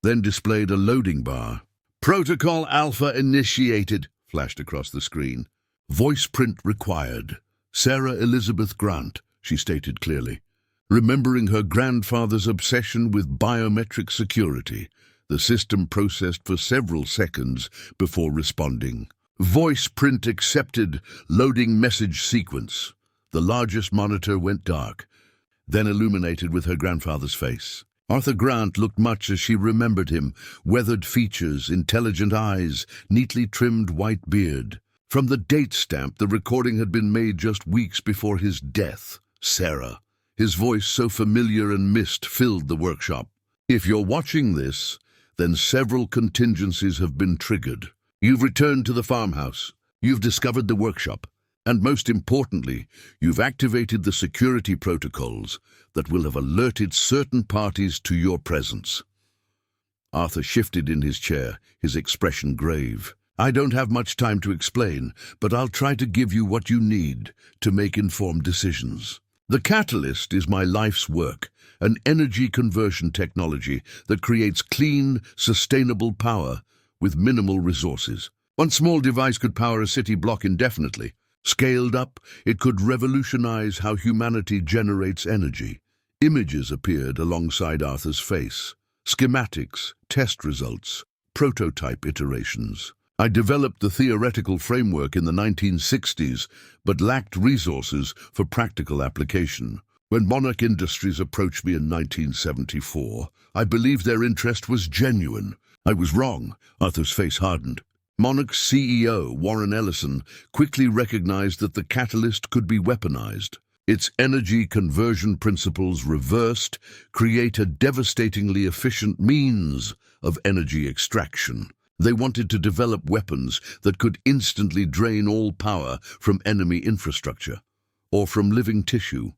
then displayed a loading bar. "Protocol Alpha initiated," flashed across the screen. "Voice print required. Sarah Elizabeth Grant," she stated clearly. Remembering her grandfather's obsession with biometric security, the system processed for several seconds before responding. "Voice print accepted. Loading message sequence." The largest monitor went dark, then illuminated with her grandfather's face. Arthur Grant looked much as she remembered him: weathered features, intelligent eyes, neatly trimmed white beard. From the date stamp, the recording had been made just weeks before his death. Sarah. His voice, so familiar and mist, filled the workshop. "If you're watching this, then several contingencies have been triggered. You've returned to the farmhouse. You've discovered the workshop. And most importantly, you've activated the security protocols that will have alerted certain parties to your presence." Arthur shifted in his chair, his expression grave. "I don't have much time to explain, but I'll try to give you what you need to make informed decisions. The catalyst is my life's work, an energy conversion technology that creates clean, sustainable power with minimal resources. One small device could power a city block indefinitely. Scaled up, it could revolutionize how humanity generates energy. Images appeared alongside Arthur's face. Schematics, test results, prototype iterations. "I developed the theoretical framework in the 1960s, but lacked resources for practical application. When Monarch Industries approached me in 1974, I believed their interest was genuine. I was wrong." Arthur's face hardened. Monarch's CEO, Warren Ellison, quickly recognized that the catalyst could be weaponized. Its energy conversion principles reversed create a devastatingly efficient means of energy extraction. They wanted to develop weapons that could instantly drain all power from enemy infrastructure or from living tissue.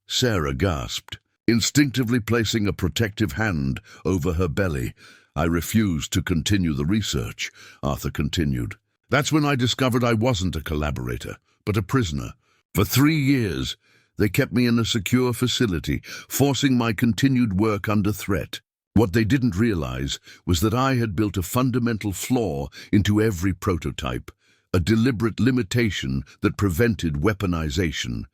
Sarah gasped, instinctively placing a protective hand over her belly. "I refused to continue the research," Arthur continued. "That's when I discovered I wasn't a collaborator, but a prisoner. For 3 years, they kept me in a secure facility, forcing my continued work under threat. What they didn't realize was that I had built a fundamental flaw into every prototype, a deliberate limitation that prevented weaponization."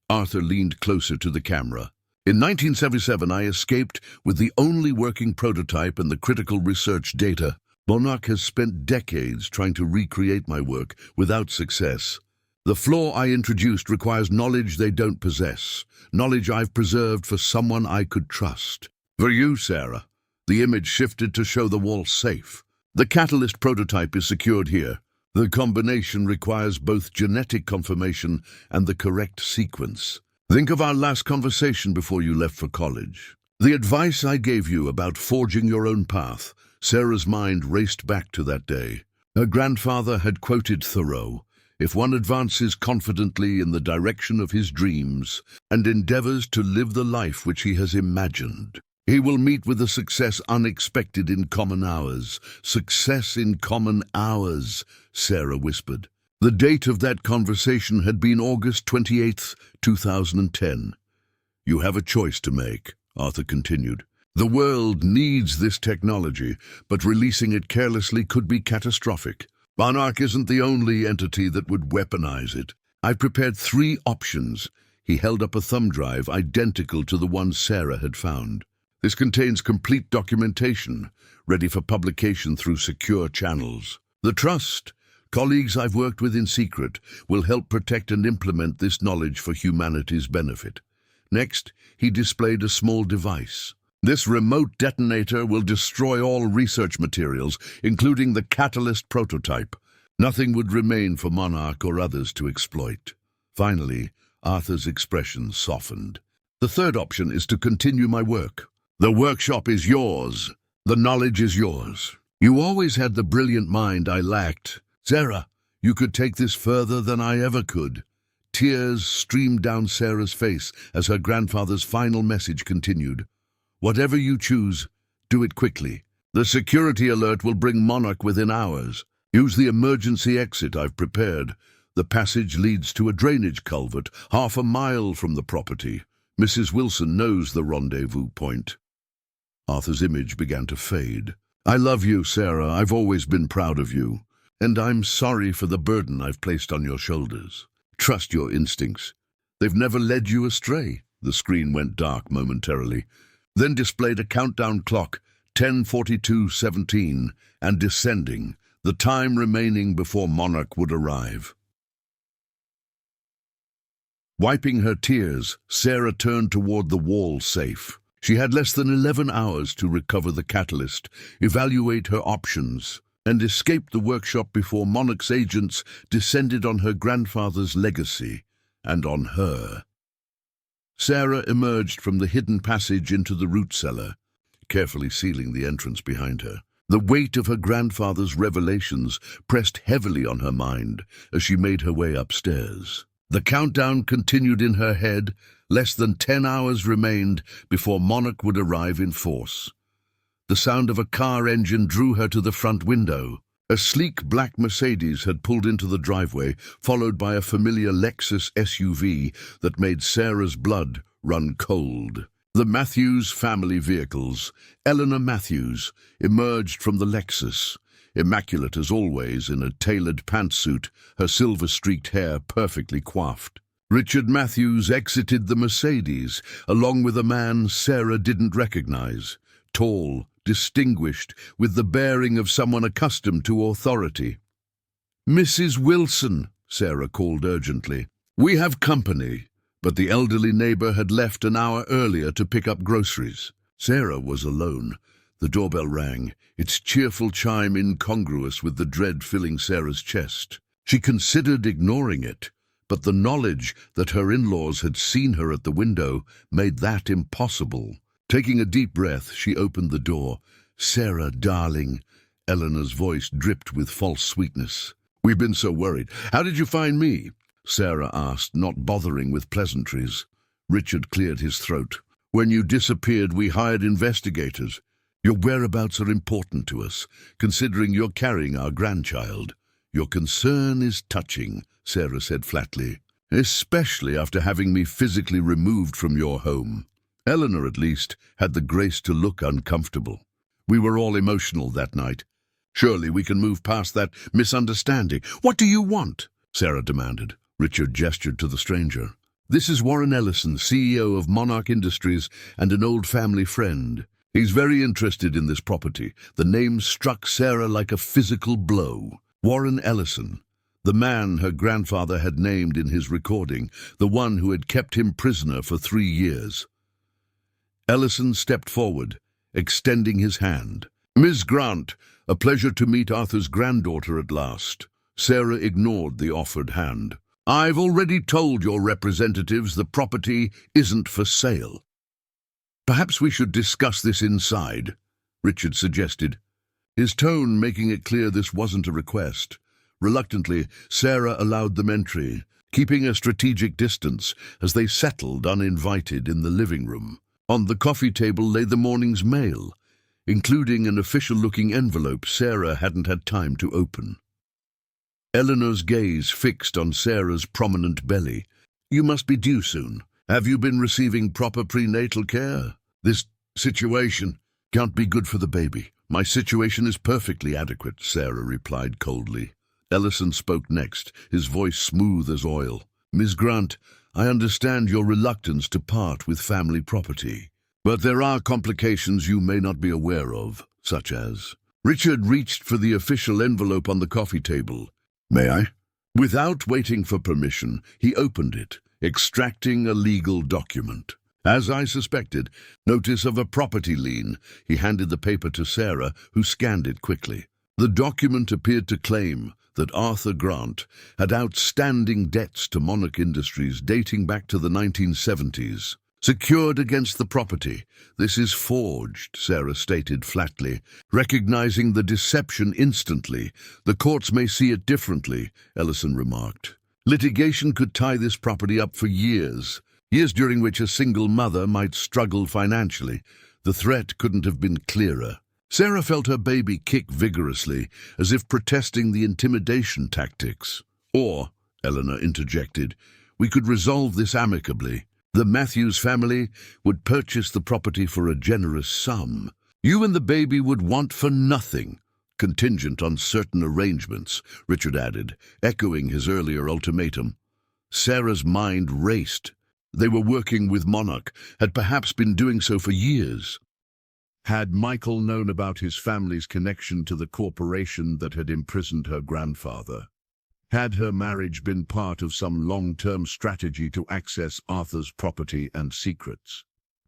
Arthur leaned closer to the camera. "In 1977, I escaped with the only working prototype and the critical research data. Monarch has spent decades trying to recreate my work without success. The flaw I introduced requires knowledge they don't possess, knowledge I've preserved for someone I could trust. For you, Sarah." The image shifted to show the wall safe. "The catalyst prototype is secured here. The combination requires both genetic confirmation and the correct sequence. Think of our last conversation before you left for college. The advice I gave you about forging your own path." Sarah's mind raced back to that day. Her grandfather had quoted Thoreau: "If one advances confidently in the direction of his dreams and endeavors to live the life which he has imagined, he will meet with a success unexpected in common hours." "Success in common hours," Sarah whispered. The date of that conversation had been August 28th, 2010. "You have a choice to make," Arthur continued. "The world needs this technology, but releasing it carelessly could be catastrophic. Monarch isn't the only entity that would weaponize it. I've prepared 3 options." He held up a thumb drive identical to the one Sarah had found. "This contains complete documentation, ready for publication through secure channels. The trust colleagues I've worked with in secret will help protect and implement this knowledge for humanity's benefit." Next, he displayed a small device. "This remote detonator will destroy all research materials, including the catalyst prototype. Nothing would remain for Monarch or others to exploit." Finally, Arthur's expression softened. "The third option is to continue my work. The workshop is yours. The knowledge is yours. You always had the brilliant mind I lacked. Sarah, you could take this further than I ever could." Tears streamed down Sarah's face as her grandfather's final message continued. "Whatever you choose, do it quickly. The security alert will bring Monarch within hours. Use the emergency exit I've prepared. The passage leads to a drainage culvert, 1/2 mile from the property. Mrs. Wilson knows the rendezvous point. Arthur's image began to fade. I love you, Sarah. I've always been proud of you. And I'm sorry for the burden I've placed on your shoulders. Trust your instincts. They've never led you astray. The screen went dark momentarily, then displayed a countdown clock, 10:42:17, and descending, the time remaining before Monarch would arrive. Wiping her tears, Sarah turned toward the wall safe. She had less than 11 hours to recover the catalyst, evaluate her options, and escape the workshop before Monarch's agents descended on her grandfather's legacy and on her. Sarah emerged from the hidden passage into the root cellar, carefully sealing the entrance behind her. The weight of her grandfather's revelations pressed heavily on her mind as she made her way upstairs. The countdown continued in her head. Less than 10 hours remained before Monarch would arrive in force. The sound of a car engine drew her to the front window. A sleek black Mercedes had pulled into the driveway, followed by a familiar Lexus SUV that made Sarah's blood run cold. The Matthews family vehicles, Eleanor Matthews, emerged from the Lexus, immaculate as always in a tailored pantsuit, her silver-streaked hair perfectly coiffed. Richard Matthews exited the Mercedes, along with a man Sarah didn't recognize, tall, distinguished, with the bearing of someone accustomed to authority. "Mrs. Wilson," Sarah called urgently. "We have company." But the elderly neighbor had left an hour earlier to pick up groceries. Sarah was alone. The doorbell rang, its cheerful chime incongruous with the dread filling Sarah's chest. She considered ignoring it, but the knowledge that her in-laws had seen her at the window made that impossible. Taking a deep breath, she opened the door. "Sarah, darling," Eleanor's voice dripped with false sweetness. "We've been so worried. How did you find me?" Sarah asked, not bothering with pleasantries. Richard cleared his throat. "When you disappeared, we hired investigators. Your whereabouts are important to us, considering you're carrying our grandchild. Your concern is touching," Sarah said flatly, "especially after having me physically removed from your home." Eleanor, at least, had the grace to look uncomfortable. "We were all emotional that night. Surely we can move past that misunderstanding." "What do you want?" Sarah demanded. Richard gestured to the stranger. "This is Warren Ellison, CEO of Monarch Industries and an old family friend. He's very interested in this property." The name struck Sarah like a physical blow. Warren Ellison, the man her grandfather had named in his recording, the one who had kept him prisoner for 3 years. Ellison stepped forward, extending his hand. "Miss Grant, a pleasure to meet Arthur's granddaughter at last." Sarah ignored the offered hand. "I've already told your representatives the property isn't for sale." "Perhaps we should discuss this inside," Richard suggested, his tone making it clear this wasn't a request. Reluctantly, Sarah allowed them entry, keeping a strategic distance as they settled uninvited in the living room. On the coffee table lay the morning's mail, including an official-looking envelope Sarah hadn't had time to open. Eleanor's gaze fixed on Sarah's prominent belly. "You must be due soon. Have you been receiving proper prenatal care? This situation can't be good for the baby." "My situation is perfectly adequate," Sarah replied coldly. Ellison spoke next, his voice smooth as oil. "Ms. Grant, I understand your reluctance to part with family property, but there are complications you may not be aware of, such as..." Richard reached for the official envelope on the coffee table. "May I?" Without waiting for permission, he opened it, extracting a legal document. "As I suspected, notice of a property lien." He handed the paper to Sarah, who scanned it quickly. The document appeared to claim that Arthur Grant had outstanding debts to Monarch Industries dating back to the 1970s, secured against the property. "This is forged," Sarah stated flatly, recognizing the deception instantly. "The courts may see it differently," Ellison remarked. "Litigation could tie this property up for years during which a single mother might struggle financially. The threat couldn't have been clearer." Sarah felt her baby kick vigorously, as if protesting the intimidation tactics. Or, Eleanor interjected, we could resolve this amicably. The Matthews family would purchase the property for a generous sum. You and the baby would want for nothing, contingent on certain arrangements, Richard added, echoing his earlier ultimatum. Sarah's mind raced. They were working with Monarch, had perhaps been doing so for years. Had Michael known about his family's connection to the corporation that had imprisoned her grandfather? Had her marriage been part of some long-term strategy to access Arthur's property and secrets?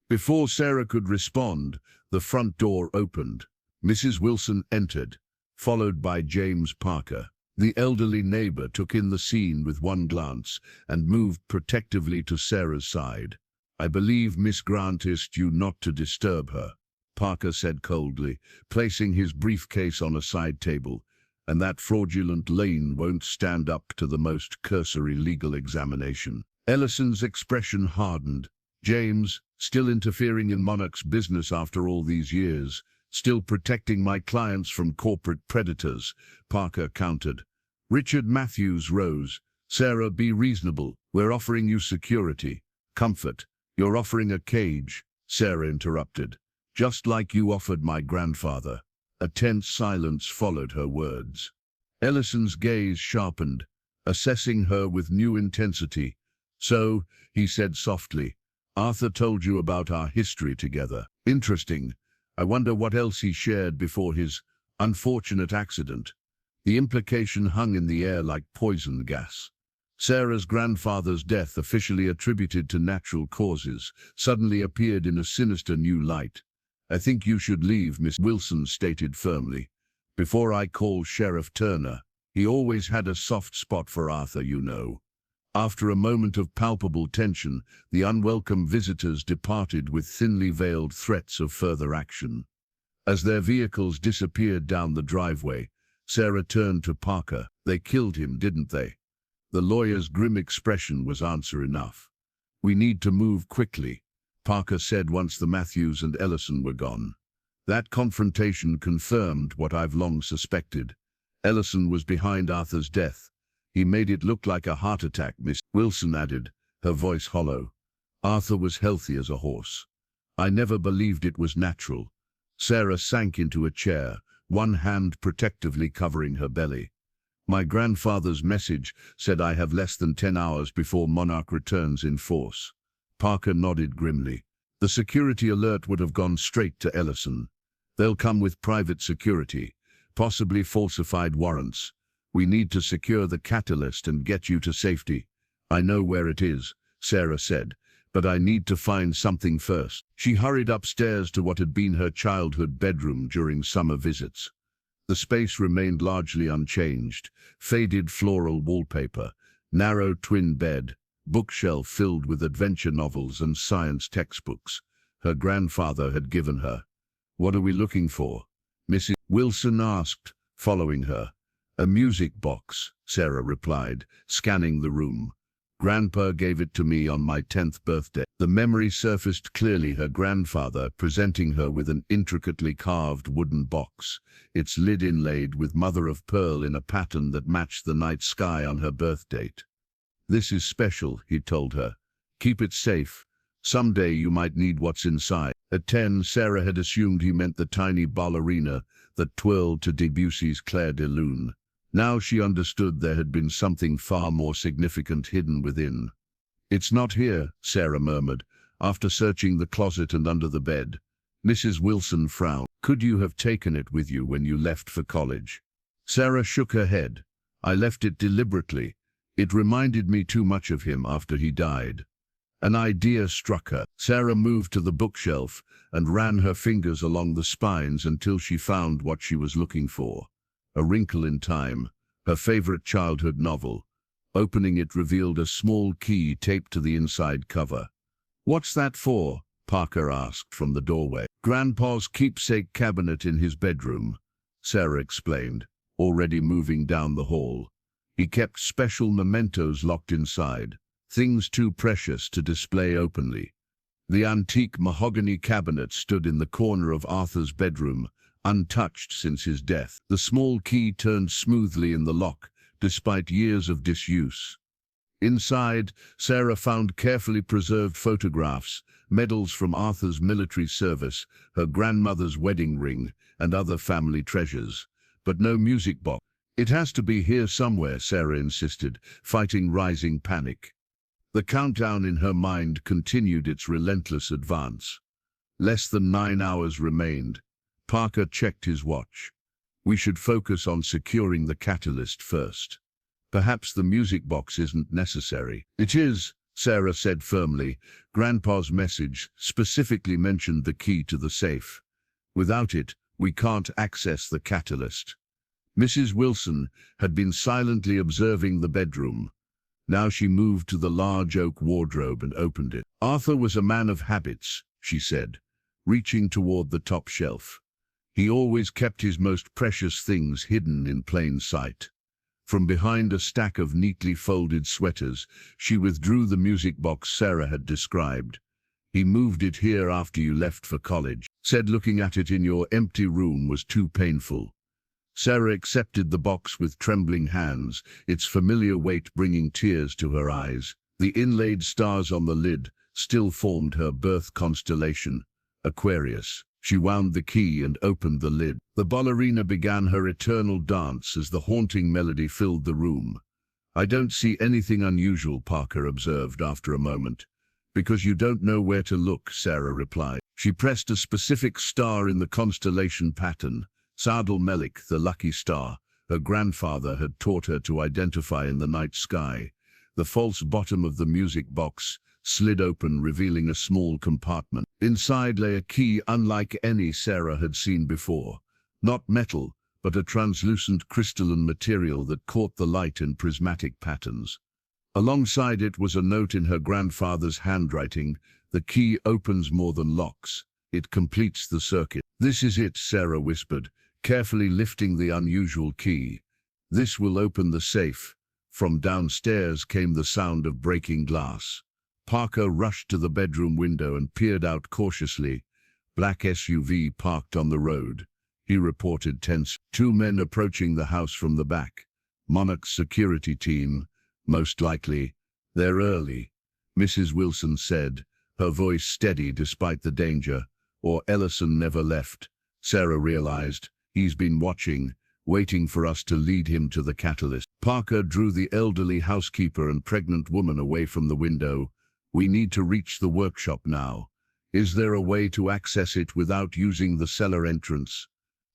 Before Sarah could respond, the front door opened. Mrs. Wilson entered, followed by James Parker. The elderly neighbor took in the scene with one glance and moved protectively to Sarah's side. I believe Miss Grant asked you not to disturb her, Parker said coldly, placing his briefcase on a side table. And that fraudulent Lane won't stand up to the most cursory legal examination. Ellison's expression hardened. James, still interfering in Monarch's business after all these years, still protecting my clients from corporate predators, Parker countered. Richard Matthews rose. Sarah, be reasonable. We're offering you security, comfort. You're offering a cage, Sarah interrupted. Just like you offered my grandfather. A tense silence followed her words. Ellison's gaze sharpened, assessing her with new intensity. So, he said softly, Arthur told you about our history together. Interesting. I wonder what else he shared before his unfortunate accident. The implication hung in the air like poison gas. Sarah's grandfather's death, officially attributed to natural causes, suddenly appeared in a sinister new light. I think you should leave, Miss Wilson stated firmly. Before I call Sheriff Turner, he always had a soft spot for Arthur, you know. After a moment of palpable tension, the unwelcome visitors departed with thinly veiled threats of further action. As their vehicles disappeared down the driveway, Sarah turned to Parker. They killed him, didn't they? The lawyer's grim expression was answer enough. We need to move quickly, Parker said once the Matthews and Ellison were gone. That confrontation confirmed what I've long suspected. Ellison was behind Arthur's death. He made it look like a heart attack, Miss Wilson added, her voice hollow. Arthur was healthy as a horse. I never believed it was natural. Sarah sank into a chair, one hand protectively covering her belly. My grandfather's message said I have less than 10 hours before Monarch returns in force. Parker nodded grimly. The security alert would have gone straight to Ellison. They'll come with private security, possibly falsified warrants. We need to secure the catalyst and get you to safety. I know where it is, Sarah said, but I need to find something first. She hurried upstairs to what had been her childhood bedroom during summer visits. The space remained largely unchanged. Faded floral wallpaper, narrow twin bed, bookshelf filled with adventure novels and science textbooks her grandfather had given her. What are we looking for? Mrs. Wilson asked, following her. A music box, Sarah replied, scanning the room. Grandpa gave it to me on my 10th birthday. The memory surfaced clearly, her grandfather presenting her with an intricately carved wooden box, its lid inlaid with mother of pearl in a pattern that matched the night sky on her birth date. This is special, he told her. Keep it safe. Someday you might need what's inside. At 10, Sarah had assumed he meant the tiny ballerina that twirled to Debussy's Clair de Lune. Now she understood there had been something far more significant hidden within. It's not here, Sarah murmured, after searching the closet and under the bed. Mrs. Wilson frowned. Could you have taken it with you when you left for college? Sarah shook her head. I left it deliberately. It reminded me too much of him after he died. An idea struck her. Sarah moved to the bookshelf and ran her fingers along the spines until she found what she was looking for. A Wrinkle in Time, her favorite childhood novel. Opening it revealed a small key taped to the inside cover. What's that for? Parker asked from the doorway. Grandpa's keepsake cabinet in his bedroom, Sarah explained, already moving down the hall. He kept special mementos locked inside, things too precious to display openly. The antique mahogany cabinet stood in the corner of Arthur's bedroom, untouched since his death. The small key turned smoothly in the lock, despite years of disuse. Inside, Sarah found carefully preserved photographs, medals from Arthur's military service, her grandmother's wedding ring, and other family treasures. But no music box. "It has to be here somewhere," Sarah insisted, fighting rising panic. The countdown in her mind continued its relentless advance. Less than 9 hours remained. Parker checked his watch. "We should focus on securing the catalyst first. Perhaps the music box isn't necessary." "It is," Sarah said firmly. "Grandpa's message specifically mentioned the key to the safe. Without it, we can't access the catalyst." Mrs. Wilson had been silently observing the bedroom. Now she moved to the large oak wardrobe and opened it. "Arthur was a man of habits," she said, reaching toward the top shelf. "He always kept his most precious things hidden in plain sight." From behind a stack of neatly folded sweaters, she withdrew the music box Sarah had described. "He moved it here after you left for college. Said looking at it in your empty room was too painful." Sarah accepted the box with trembling hands, its familiar weight bringing tears to her eyes. The inlaid stars on the lid still formed her birth constellation, Aquarius. She wound the key and opened the lid. The ballerina began her eternal dance as the haunting melody filled the room. "I don't see anything unusual," Parker observed after a moment. "Because you don't know where to look," Sarah replied. She pressed a specific star in the constellation pattern, Sadal Melik, the lucky star her grandfather had taught her to identify in the night sky. The false bottom of the music box slid open, revealing a small compartment. Inside lay a key unlike any Sarah had seen before. Not metal, but a translucent crystalline material that caught the light in prismatic patterns. Alongside it was a note in her grandfather's handwriting: "The key opens more than locks. It completes the circuit." "This is it," Sarah whispered, carefully lifting the unusual key. "This will open the safe." From downstairs came the sound of breaking glass. Parker rushed to the bedroom window and peered out cautiously. Black SUV parked on the road. He reported tense. 2 men approaching the house from the back. Monarch's security team, most likely. "They're early," Mrs. Wilson said, her voice steady despite the danger. "Or Ellison never left." Sarah realized. "He's been watching, waiting for us to lead him to the catalyst." Parker drew the elderly housekeeper and pregnant woman away from the window. "We need to reach the workshop now. Is there a way to access it without using the cellar entrance?"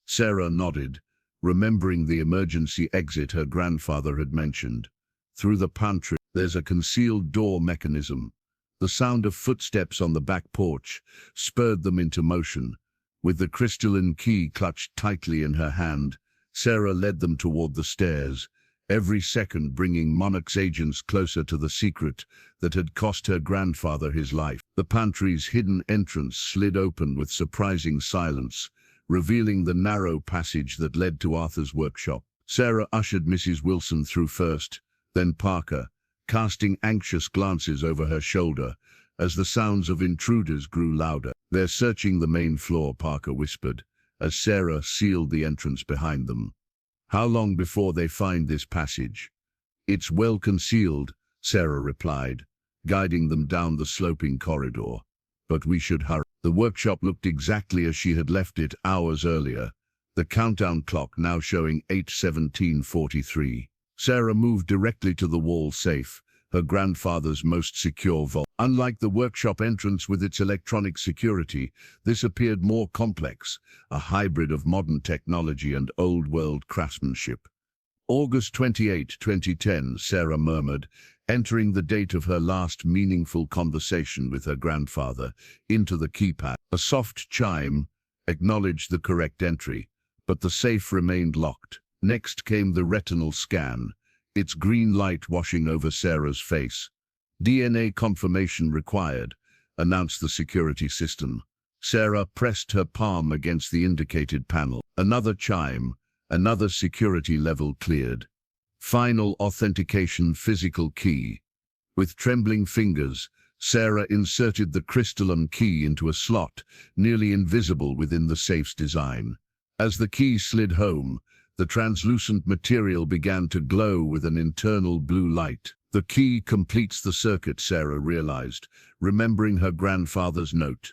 Sarah nodded, remembering the emergency exit her grandfather had mentioned. "Through the pantry. There's a concealed door mechanism." The sound of footsteps on the back porch spurred them into motion. With the crystalline key clutched tightly in her hand, Sarah led them toward the stairs, every second bringing Monarch's agents closer to the secret that had cost her grandfather his life. The pantry's hidden entrance slid open with surprising silence, revealing the narrow passage that led to Arthur's workshop. Sarah ushered Mrs. Wilson through first, then Parker, casting anxious glances over her shoulder as the sounds of intruders grew louder. "They're searching the main floor," Parker whispered, as Sarah sealed the entrance behind them. "How long before they find this passage?" "It's well concealed," Sarah replied, guiding them down the sloping corridor. "But we should hurry." The workshop looked exactly as she had left it hours earlier, the countdown clock now showing 8:17:43. Sarah moved directly to the wall safe, her grandfather's most secure vault. Unlike the workshop entrance with its electronic security, this appeared more complex, a hybrid of modern technology and old-world craftsmanship. "August 28, 2010, Sarah murmured, entering the date of her last meaningful conversation with her grandfather into the keypad. A soft chime acknowledged the correct entry, but the safe remained locked. Next came the retinal scan, its green light washing over Sarah's face. "DNA confirmation required," announced the security system. Sarah pressed her palm against the indicated panel. Another chime, another security level cleared. "Final authentication physical key." With trembling fingers, Sarah inserted the crystalline key into a slot, nearly invisible within the safe's design. As the key slid home, the translucent material began to glow with an internal blue light. The key completes the circuit, Sarah realized, remembering her grandfather's note.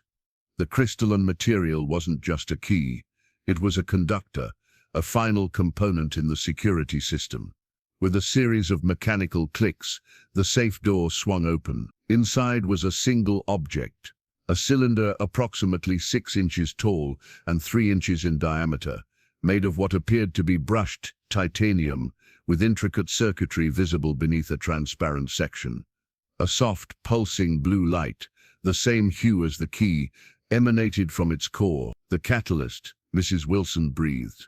The crystalline material wasn't just a key, it was a conductor, a final component in the security system. With a series of mechanical clicks, the safe door swung open. Inside was a single object, a cylinder approximately 6 inches tall and 3 inches in diameter, made of what appeared to be brushed titanium, with intricate circuitry visible beneath a transparent section. A soft, pulsing blue light, the same hue as the key, emanated from its core. The catalyst, Mrs. Wilson breathed.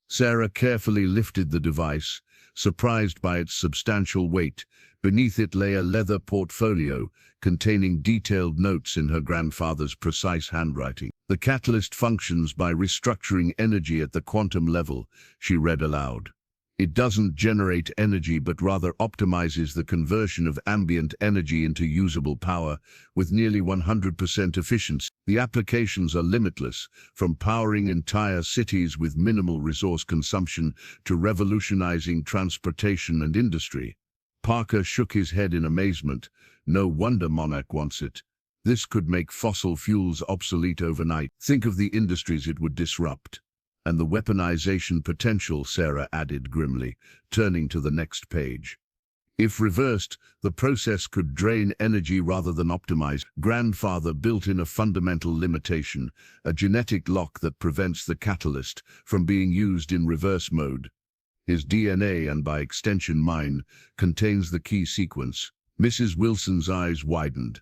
Sarah carefully lifted the device, surprised by its substantial weight. Beneath it lay a leather portfolio containing detailed notes in her grandfather's precise handwriting. The catalyst functions by restructuring energy at the quantum level, she read aloud. It doesn't generate energy but rather optimizes the conversion of ambient energy into usable power with nearly 100% efficiency. The applications are limitless, from powering entire cities with minimal resource consumption to revolutionizing transportation and industry. Parker shook his head in amazement. No wonder Monarch wants it. This could make fossil fuels obsolete overnight. Think of the industries it would disrupt. And the weaponization potential, Sarah added grimly, turning to the next page. If reversed, the process could drain energy rather than optimize. Grandfather built in a fundamental limitation, a genetic lock that prevents the catalyst from being used in reverse mode. His DNA, and by extension mine, contains the key sequence. Mrs. Wilson's eyes widened.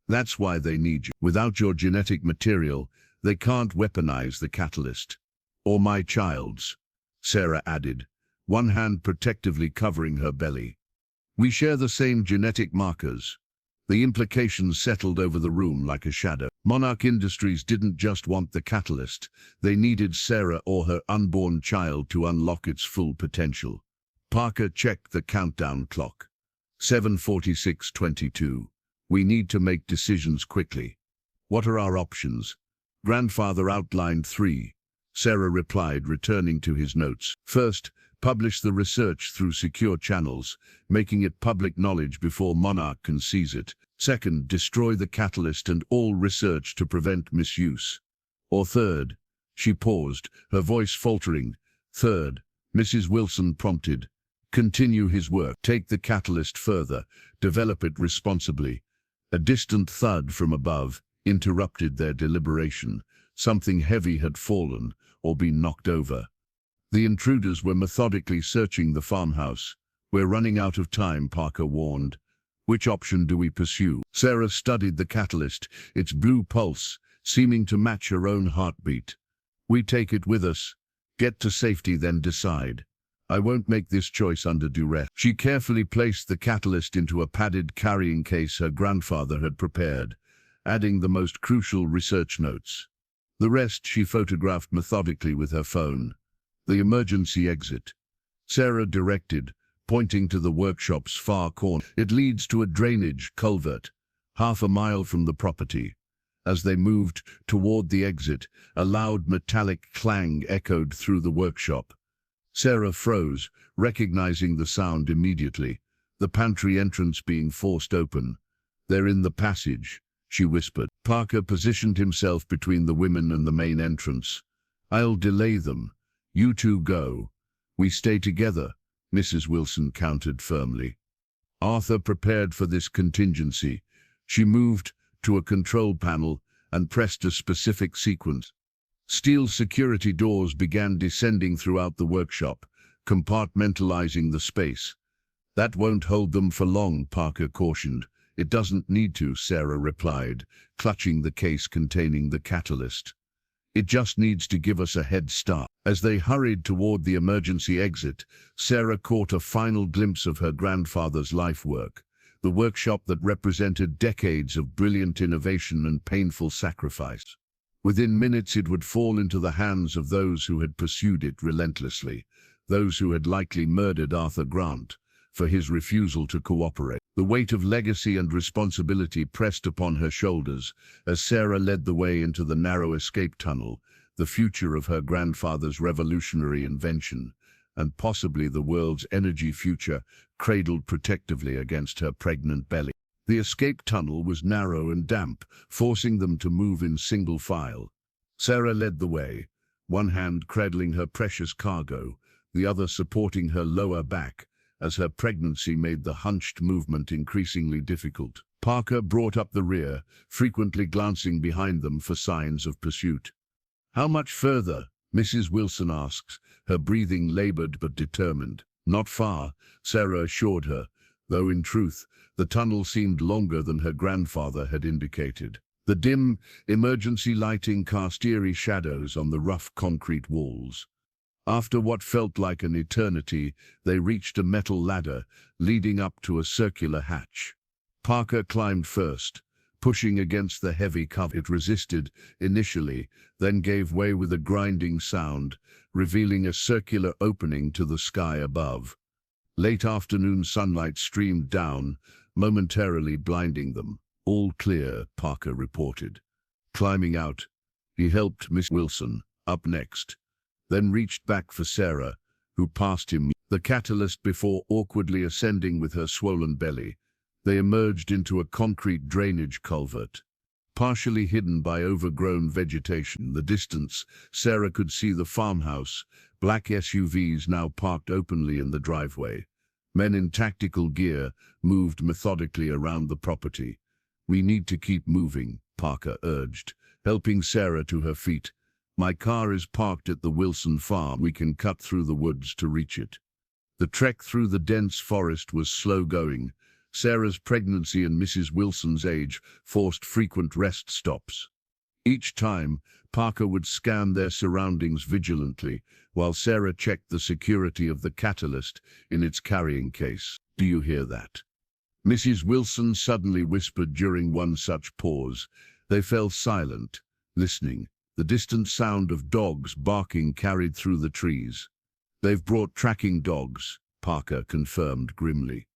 That's why they need you. Without your genetic material, they can't weaponize the catalyst. Or my child's, Sarah added, one hand protectively covering her belly. We share the same genetic markers. The implications settled over the room like a shadow. Monarch Industries didn't just want the catalyst, they needed Sarah or her unborn child to unlock its full potential. Parker checked the countdown clock. 7:46:22. We need to make decisions quickly. What are our options? Grandfather outlined 3. Sarah replied, returning to his notes. First, publish the research through secure channels, making it public knowledge before Monarch can seize it. Second, destroy the catalyst and all research to prevent misuse. Or third, she paused, her voice faltering. Third, Mrs. Wilson prompted, continue his work, take the catalyst further, develop it responsibly. A distant thud from above interrupted their deliberation. Something heavy had fallen or been knocked over. The intruders were methodically searching the farmhouse. We're running out of time, Parker warned. Which option do we pursue? Sarah studied the catalyst, its blue pulse, seeming to match her own heartbeat. We take it with us. Get to safety, then decide. I won't make this choice under duress. She carefully placed the catalyst into a padded carrying case her grandfather had prepared, adding the most crucial research notes. The rest she photographed methodically with her phone. The emergency exit, Sarah directed, pointing to the workshop's far corner. It leads to a drainage culvert, half a mile from the property. As they moved toward the exit, a loud metallic clang echoed through the workshop. Sarah froze, recognizing the sound immediately, the pantry entrance being forced open. They're in the passage, she whispered. Parker positioned himself between the women and the main entrance. I'll delay them. You two go. We stay together, Mrs. Wilson countered firmly. Arthur prepared for this contingency. She moved to a control panel and pressed a specific sequence. Steel security doors began descending throughout the workshop, compartmentalizing the space. That won't hold them for long, Parker cautioned. It doesn't need to, Sarah replied, clutching the case containing the catalyst. It just needs to give us a head start. As they hurried toward the emergency exit, Sarah caught a final glimpse of her grandfather's life work, the workshop that represented decades of brilliant innovation and painful sacrifice. Within minutes it would fall into the hands of those who had pursued it relentlessly, those who had likely murdered Arthur Grant for his refusal to cooperate. The weight of legacy and responsibility pressed upon her shoulders as Sarah led the way into the narrow escape tunnel, the future of her grandfather's revolutionary invention, and possibly the world's energy future, cradled protectively against her pregnant belly. The escape tunnel was narrow and damp, forcing them to move in single file. Sarah led the way, one hand cradling her precious cargo, the other supporting her lower back, as her pregnancy made the hunched movement increasingly difficult. Parker brought up the rear, frequently glancing behind them for signs of pursuit. "How much further?" Mrs. Wilson asked, her breathing labored but determined. "Not far," Sarah assured her, though in truth, the tunnel seemed longer than her grandfather had indicated. The dim, emergency lighting cast eerie shadows on the rough concrete walls. After what felt like an eternity, they reached a metal ladder, leading up to a circular hatch. Parker climbed first, pushing against the heavy cover. It resisted, initially, then gave way with a grinding sound, revealing a circular opening to the sky above. Late afternoon sunlight streamed down, momentarily blinding them. "All clear," Parker reported. Climbing out, he helped Miss Wilson up next, then reached back for Sarah, who passed him the catalyst before awkwardly ascending with her swollen belly. They emerged into a concrete drainage culvert. Partially hidden by overgrown vegetation in the distance, Sarah could see the farmhouse, black SUVs now parked openly in the driveway. Men in tactical gear moved methodically around the property. "We need to keep moving," Parker urged, helping Sarah to her feet. "My car is parked at the Wilson farm. We can cut through the woods to reach it." The trek through the dense forest was slow going. Sarah's pregnancy and Mrs. Wilson's age forced frequent rest stops. Each time, Parker would scan their surroundings vigilantly, while Sarah checked the security of the catalyst in its carrying case. "Do you hear that?" Mrs. Wilson suddenly whispered during one such pause. They fell silent, listening. The distant sound of dogs barking carried through the trees. "They've brought tracking dogs," Parker confirmed grimly.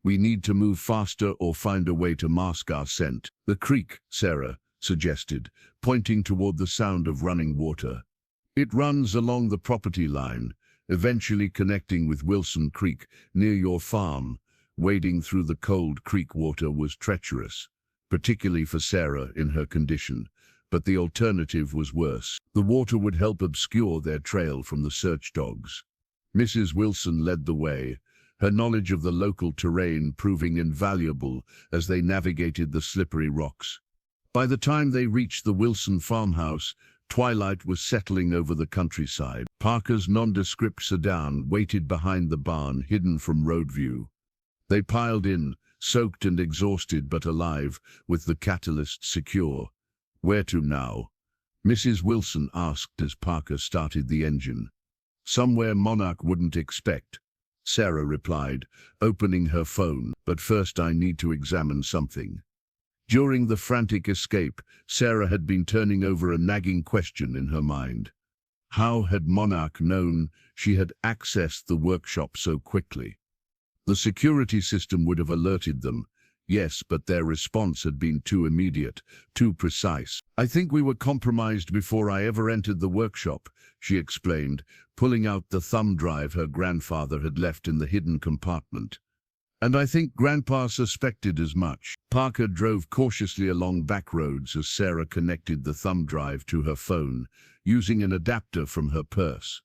"We need to move faster or find a way to mask our scent." "The creek," Sarah suggested, pointing toward the sound of running water. "It runs along the property line, eventually connecting with Wilson Creek near your farm." Wading through the cold creek water was treacherous, particularly for Sarah in her condition, but the alternative was worse. The water would help obscure their trail from the search dogs. Mrs. Wilson led the way, her knowledge of the local terrain proving invaluable as they navigated the slippery rocks. By the time they reached the Wilson farmhouse, twilight was settling over the countryside. Parker's nondescript sedan waited behind the barn, hidden from road view. They piled in, soaked and exhausted but alive, with the catalyst secure. "Where to now?" Mrs. Wilson asked as Parker started the engine. "Somewhere Monarch wouldn't expect," Sarah replied, opening her phone. "But first I need to examine something." During the frantic escape, Sarah had been turning over a nagging question in her mind. How had Monarch known she had accessed the workshop so quickly? The security system would have alerted them, yes, but their response had been too immediate, too precise. "I think we were compromised before I ever entered the workshop," she explained, pulling out the thumb drive her grandfather had left in the hidden compartment. "And I think Grandpa suspected as much." Parker drove cautiously along back roads as Sarah connected the thumb drive to her phone, using an adapter from her purse.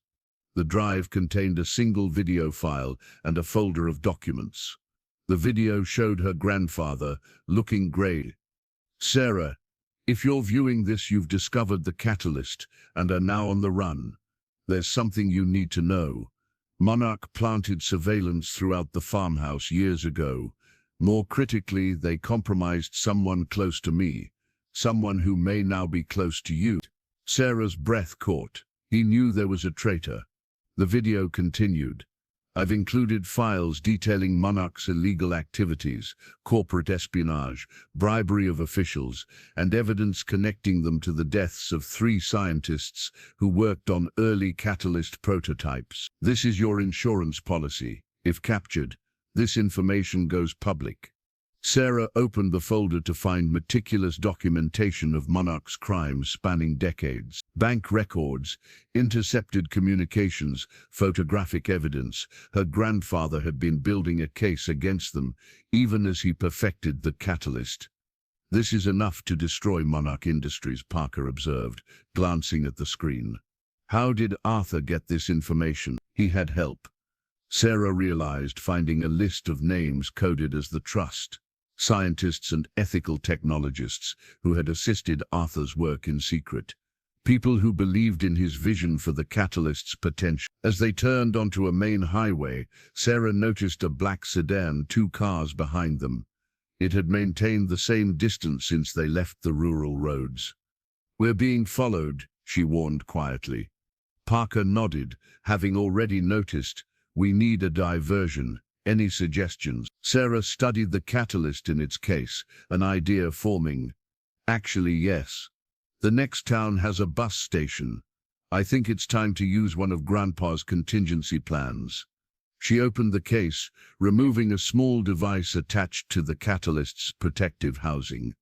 The drive contained a single video file and a folder of documents. The video showed her grandfather, looking grey. "Sarah, if you're viewing this, you've discovered the catalyst and are now on the run. There's something you need to know. Monarch planted surveillance throughout the farmhouse years ago. More critically, they compromised someone close to me, someone who may now be close to you." Sarah's breath caught. He knew there was a traitor. The video continued. "I've included files detailing Monarch's illegal activities, corporate espionage, bribery of officials, and evidence connecting them to the deaths of 3 scientists who worked on early catalyst prototypes. This is your insurance policy. If captured, this information goes public." Sarah opened the folder to find meticulous documentation of Monarch's crimes spanning decades. Bank records, intercepted communications, photographic evidence. Her grandfather had been building a case against them, even as he perfected the catalyst. "This is enough to destroy Monarch Industries," Parker observed, glancing at the screen. "How did Arthur get this information?" "He had help," Sarah realized, finding a list of names coded as the Trust. Scientists and ethical technologists who had assisted Arthur's work in secret. People who believed in his vision for the catalyst's potential. As they turned onto a main highway, Sarah noticed a black sedan, 2 cars behind them. It had maintained the same distance since they left the rural roads. "We're being followed," she warned quietly. Parker nodded, having already noticed. "We need a diversion. Any suggestions?" Sarah studied the catalyst in its case, an idea forming. "Actually, yes. The next town has a bus station. I think it's time to use one of Grandpa's contingency plans." She opened the case, removing a small device attached to the catalyst's protective housing.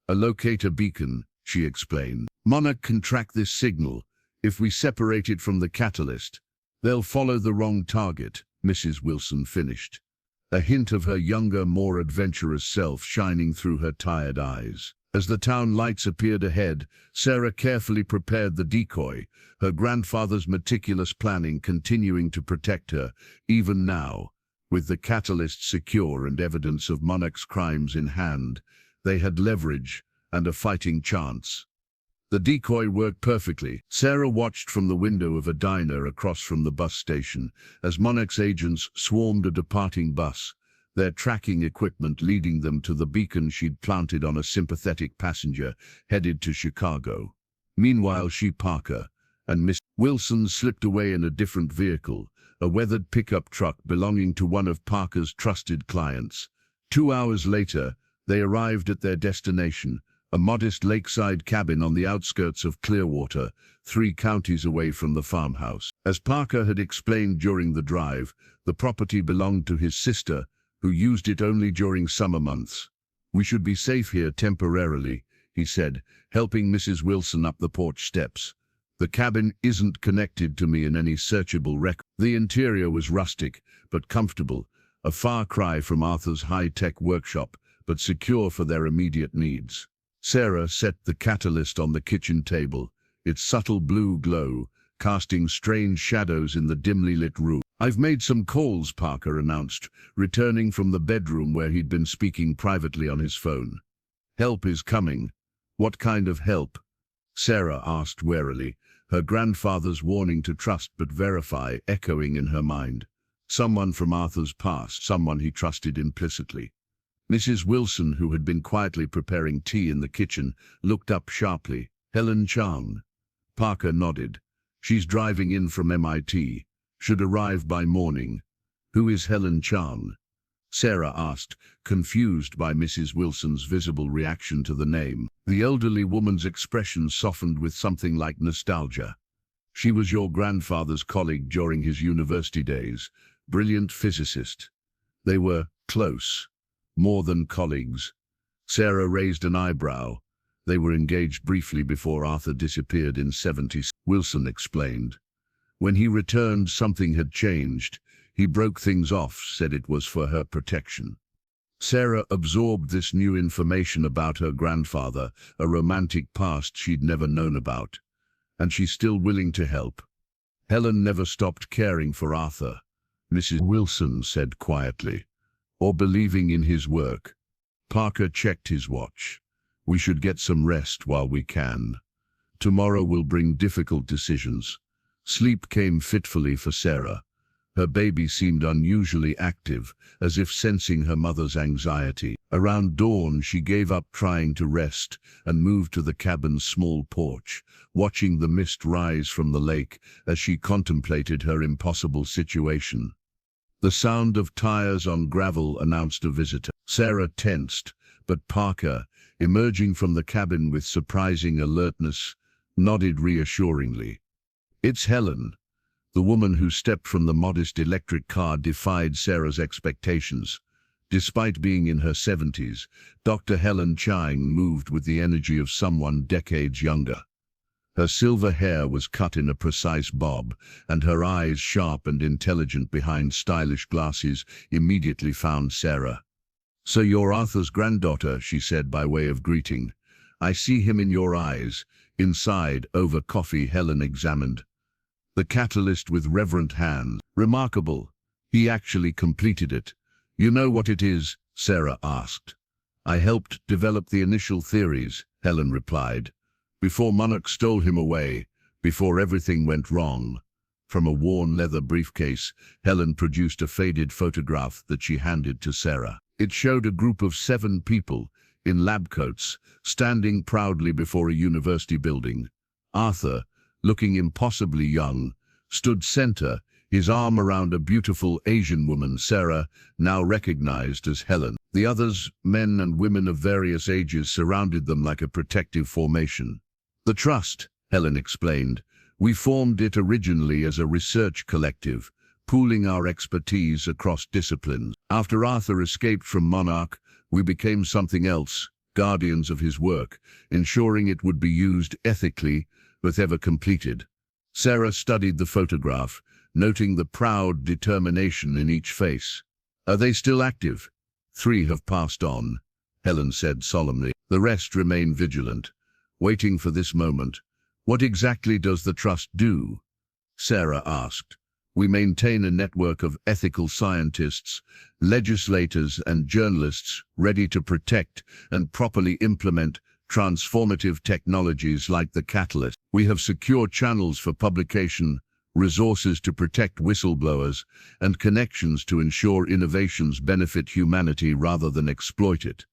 "A locator beacon," she explained. "Monarch can track this signal. If we separate it from the catalyst, they'll follow the wrong target," Mrs. Wilson finished, a hint of her younger, more adventurous self shining through her tired eyes. As the town lights appeared ahead, Sarah carefully prepared the decoy, her grandfather's meticulous planning continuing to protect her, even now. With the catalyst secure and evidence of Monarch's crimes in hand, they had leverage and a fighting chance. The decoy worked perfectly. Sarah watched from the window of a diner across from the bus station as Monarch's agents swarmed a departing bus, their tracking equipment leading them to the beacon she'd planted on a sympathetic passenger headed to Chicago. Meanwhile, Parker and Miss Wilson slipped away in a different vehicle, a weathered pickup truck belonging to one of Parker's trusted clients. 2 hours later, they arrived at their destination, a modest lakeside cabin on the outskirts of Clearwater, 3 counties away from the farmhouse. As Parker had explained during the drive, the property belonged to his sister, who used it only during summer months. "We should be safe here temporarily," he said, helping Mrs. Wilson up the porch steps. "The cabin isn't connected to me in any searchable record." The interior was rustic, but comfortable, a far cry from Arthur's high-tech workshop, but secure for their immediate needs. Sarah set the catalyst on the kitchen table, its subtle blue glow casting strange shadows in the dimly lit room. "I've made some calls," Parker announced, returning from the bedroom where he'd been speaking privately on his phone. "Help is coming." "What kind of help?" Sarah asked warily, her grandfather's warning to trust but verify echoing in her mind. Someone from Arthur's past, someone he trusted implicitly. Mrs. Wilson, who had been quietly preparing tea in the kitchen, looked up sharply. "Helen Chang." Parker nodded. "She's driving in from MIT. Should arrive by morning." "Who is Helen Chang?" Sarah asked, confused by Mrs. Wilson's visible reaction to the name. The elderly woman's expression softened with something like nostalgia. "She was your grandfather's colleague during his university days. Brilliant physicist." "They were close. More than colleagues." Sarah raised an eyebrow. "They were engaged briefly before Arthur disappeared in '70s, Wilson explained. "When he returned, something had changed. He broke things off, said it was for her protection." Sarah absorbed this new information about her grandfather, a romantic past she'd never known about. And she's still willing to help. "Helen never stopped caring for Arthur," Mrs. Wilson said quietly, "or believing in his work." Parker checked his watch. "We should get some rest while we can. Tomorrow will bring difficult decisions." Sleep came fitfully for Sarah. Her baby seemed unusually active, as if sensing her mother's anxiety. Around dawn, she gave up trying to rest and moved to the cabin's small porch, watching the mist rise from the lake as she contemplated her impossible situation. The sound of tires on gravel announced a visitor. Sarah tensed, but Parker, emerging from the cabin with surprising alertness, nodded reassuringly. "It's Helen." The woman who stepped from the modest electric car defied Sarah's expectations. Despite being in her 70s, Dr. Helen Chang moved with the energy of someone decades younger. Her silver hair was cut in a precise bob, and her eyes, sharp and intelligent behind stylish glasses, immediately found Sarah. "So you're Arthur's granddaughter," she said by way of greeting. "I see him in your eyes." Inside, over coffee, Helen examined the catalyst with reverent hands. "Remarkable. He actually completed it." "You know what it is?" Sarah asked. "I helped develop the initial theories," Helen replied. "Before Monarch stole him away, before everything went wrong." From a worn leather briefcase, Helen produced a faded photograph that she handed to Sarah. It showed a group of 7 people, in lab coats, standing proudly before a university building. Arthur, looking impossibly young, stood center, his arm around a beautiful Asian woman, Sarah, now recognized as Helen. The others, men and women of various ages, surrounded them like a protective formation. "The Trust," Helen explained. "We formed it originally as a research collective, pooling our expertise across disciplines. After Arthur escaped from Monarch, we became something else, guardians of his work, ensuring it would be used ethically, if ever completed." Sarah studied the photograph, noting the proud determination in each face. "Are they still active?" "3 have passed on," Helen said solemnly. "The rest remain vigilant, waiting for this moment." "What exactly does the Trust do?" Sarah asked. "We maintain a network of ethical scientists, legislators and journalists ready to protect and properly implement transformative technologies like the catalyst. We have secure channels for publication, resources to protect whistleblowers, and connections to ensure innovations benefit humanity rather than exploit it."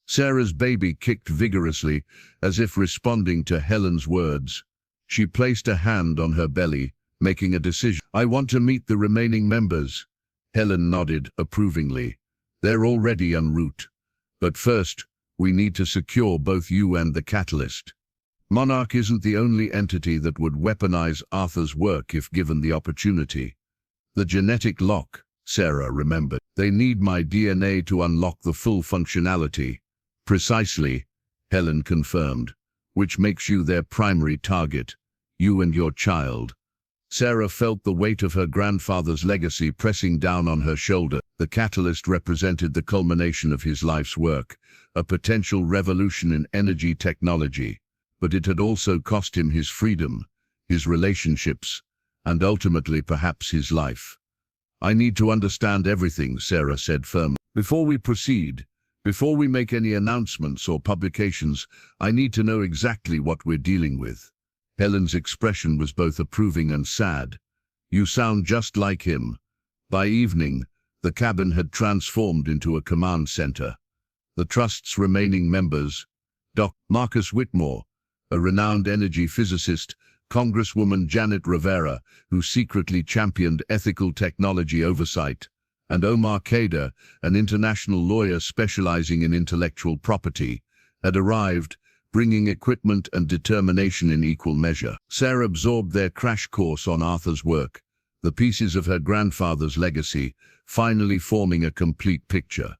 Sarah's baby kicked vigorously, as if responding to Helen's words. She placed a hand on her belly, making a decision. "I want to meet the remaining members." Helen nodded approvingly. "They're already en route. But first, we need to secure both you and the catalyst. Monarch isn't the only entity that would weaponize Arthur's work if given the opportunity." "The genetic lock," Sarah remembered. "They need my DNA to unlock the full functionality." "Precisely," Helen confirmed, "which makes you their primary target, you and your child." Sarah felt the weight of her grandfather's legacy pressing down on her shoulder. The catalyst represented the culmination of his life's work, a potential revolution in energy technology, but it had also cost him his freedom, his relationships, and ultimately perhaps his life. "I need to understand everything," Sarah said firmly. "Before we proceed, before we make any announcements or publications, I need to know exactly what we're dealing with." Helen's expression was both approving and sad. "You sound just like him." By evening, the cabin had transformed into a command center. The Trust's remaining members, Dr. Marcus Whitmore, a renowned energy physicist, Congresswoman Janet Rivera, who secretly championed ethical technology oversight, and Omar Kader, an international lawyer specializing in intellectual property, had arrived, bringing equipment and determination in equal measure. Sarah absorbed their crash course on Arthur's work, the pieces of her grandfather's legacy, finally forming a complete picture.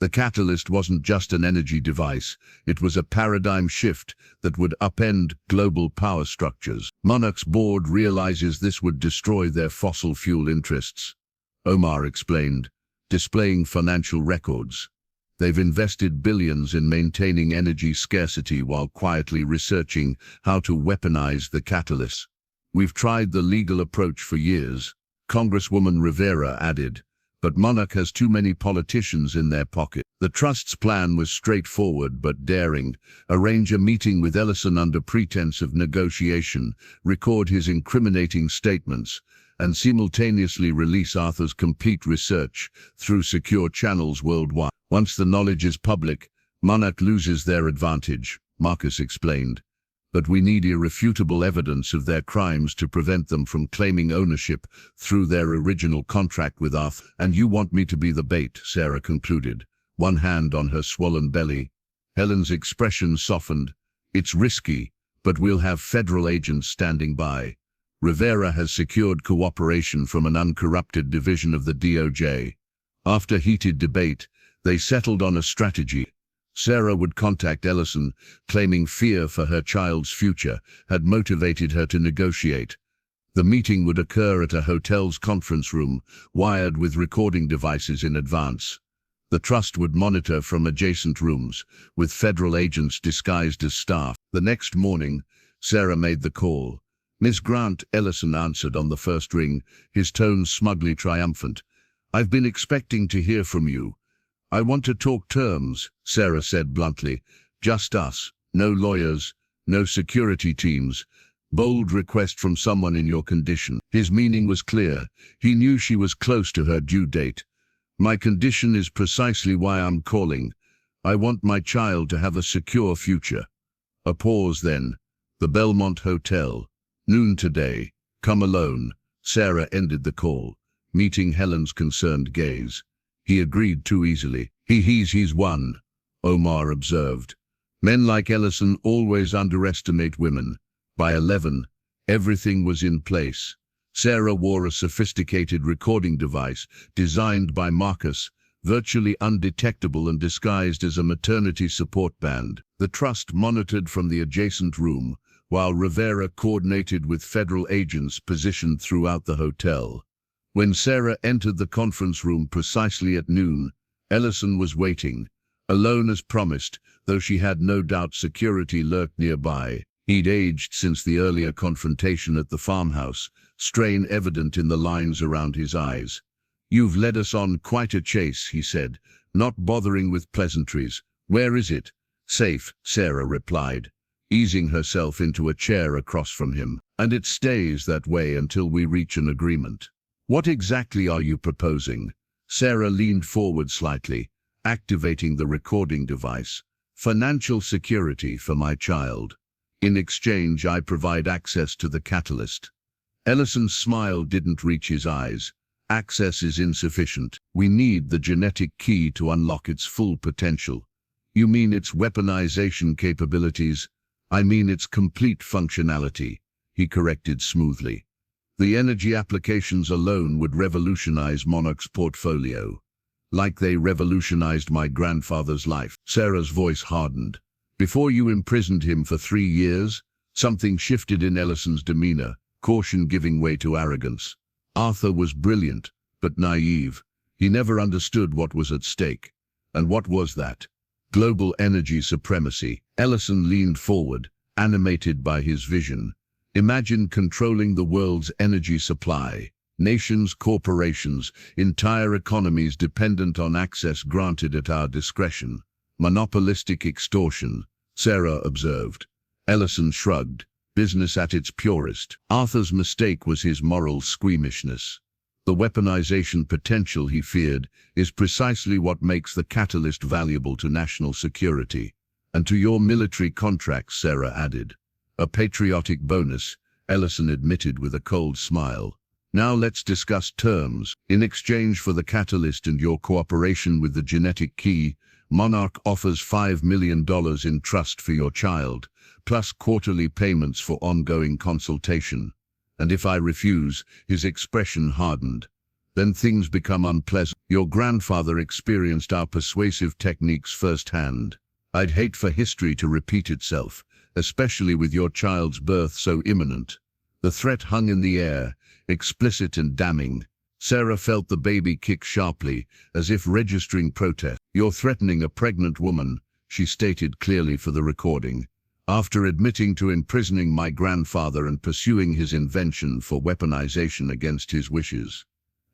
The catalyst wasn't just an energy device, it was a paradigm shift that would upend global power structures. Monarch's board realizes this would destroy their fossil fuel interests, Omar explained, displaying financial records. They've invested billions in maintaining energy scarcity while quietly researching how to weaponize the catalyst. "We've tried the legal approach for years," Congresswoman Rivera added, "but Monarch has too many politicians in their pocket." The Trust's plan was straightforward but daring: arrange a meeting with Ellison under pretense of negotiation, record his incriminating statements, and simultaneously release Arthur's complete research through secure channels worldwide. "Once the knowledge is public, Monarch loses their advantage," Marcus explained. "But we need irrefutable evidence of their crimes to prevent them from claiming ownership through their original contract with Arthur." "And you want me to be the bait," Sarah concluded, one hand on her swollen belly. Helen's expression softened. "It's risky, but we'll have federal agents standing by. Rivera has secured cooperation from an uncorrupted division of the DOJ." After heated debate, They settled on a strategy. Sarah would contact Ellison, claiming fear for her child's future had motivated her to negotiate. The meeting would occur at a hotel's conference room, wired with recording devices in advance. The trust would monitor from adjacent rooms, with federal agents disguised as staff. The next morning, Sarah made the call. "Miss Grant," Ellison answered on the first ring, his tone smugly triumphant. "I've been expecting to hear from you." "I want to talk terms," Sarah said bluntly. "Just us, no lawyers, no security teams. Bold request from someone in your condition." His meaning was clear. He knew she was close to her due date. "My condition is precisely why I'm calling. I want my child to have a secure future." A pause then. "The Belmont Hotel. Noon today. Come alone." Sarah ended the call, meeting Helen's concerned gaze. "He agreed too easily." He's won," Omar observed. "Men like Ellison always underestimate women." By 11, everything was in place. Sarah wore a sophisticated recording device designed by Marcus, virtually undetectable and disguised as a maternity support band. The trust monitored from the adjacent room, while Rivera coordinated with federal agents positioned throughout the hotel. When Sarah entered the conference room precisely at noon, Ellison was waiting, alone as promised, though she had no doubt security lurked nearby. He'd aged since the earlier confrontation at the farmhouse, strain evident in the lines around his eyes. "You've led us on quite a chase," he said, not bothering with pleasantries. "Where is it?" "Safe," Sarah replied, easing herself into a chair across from him. "And it stays that way until we reach an agreement." "What exactly are you proposing?" Sarah leaned forward slightly, activating the recording device. "Financial security for my child. In exchange, I provide access to the catalyst." Ellison's smile didn't reach his eyes. "Access is insufficient. We need the genetic key to unlock its full potential." "You mean its weaponization capabilities?" "I mean its complete functionality," he corrected smoothly. "The energy applications alone would revolutionize Monarch's portfolio. Like they revolutionized my grandfather's life." Sarah's voice hardened. "Before you imprisoned him for 3 years?" Something shifted in Ellison's demeanor, caution giving way to arrogance. "Arthur was brilliant, but naive. He never understood what was at stake." "And what was that?" "Global energy supremacy." Ellison leaned forward, animated by his vision. "Imagine controlling the world's energy supply. Nations, corporations, entire economies dependent on access granted at our discretion. Monopolistic extortion," Sarah observed. Ellison shrugged. "Business at its purest." Arthur's mistake was his moral squeamishness. The weaponization potential, he feared, is precisely what makes the catalyst valuable to national security. "And to your military contracts," Sarah added. "A patriotic bonus," Ellison admitted with a cold smile. "Now let's discuss terms. In exchange for the catalyst and your cooperation with the genetic key, Monarch offers $5 million in trust for your child, plus quarterly payments for ongoing consultation." "And if I refuse?" His expression hardened. "Then things become unpleasant. Your grandfather experienced our persuasive techniques firsthand. I'd hate for history to repeat itself, especially with your child's birth so imminent." The threat hung in the air, explicit and damning. Sarah felt the baby kick sharply, as if registering protest. "You're threatening a pregnant woman," she stated clearly for the recording. "After admitting to imprisoning my grandfather and pursuing his invention for weaponization against his wishes."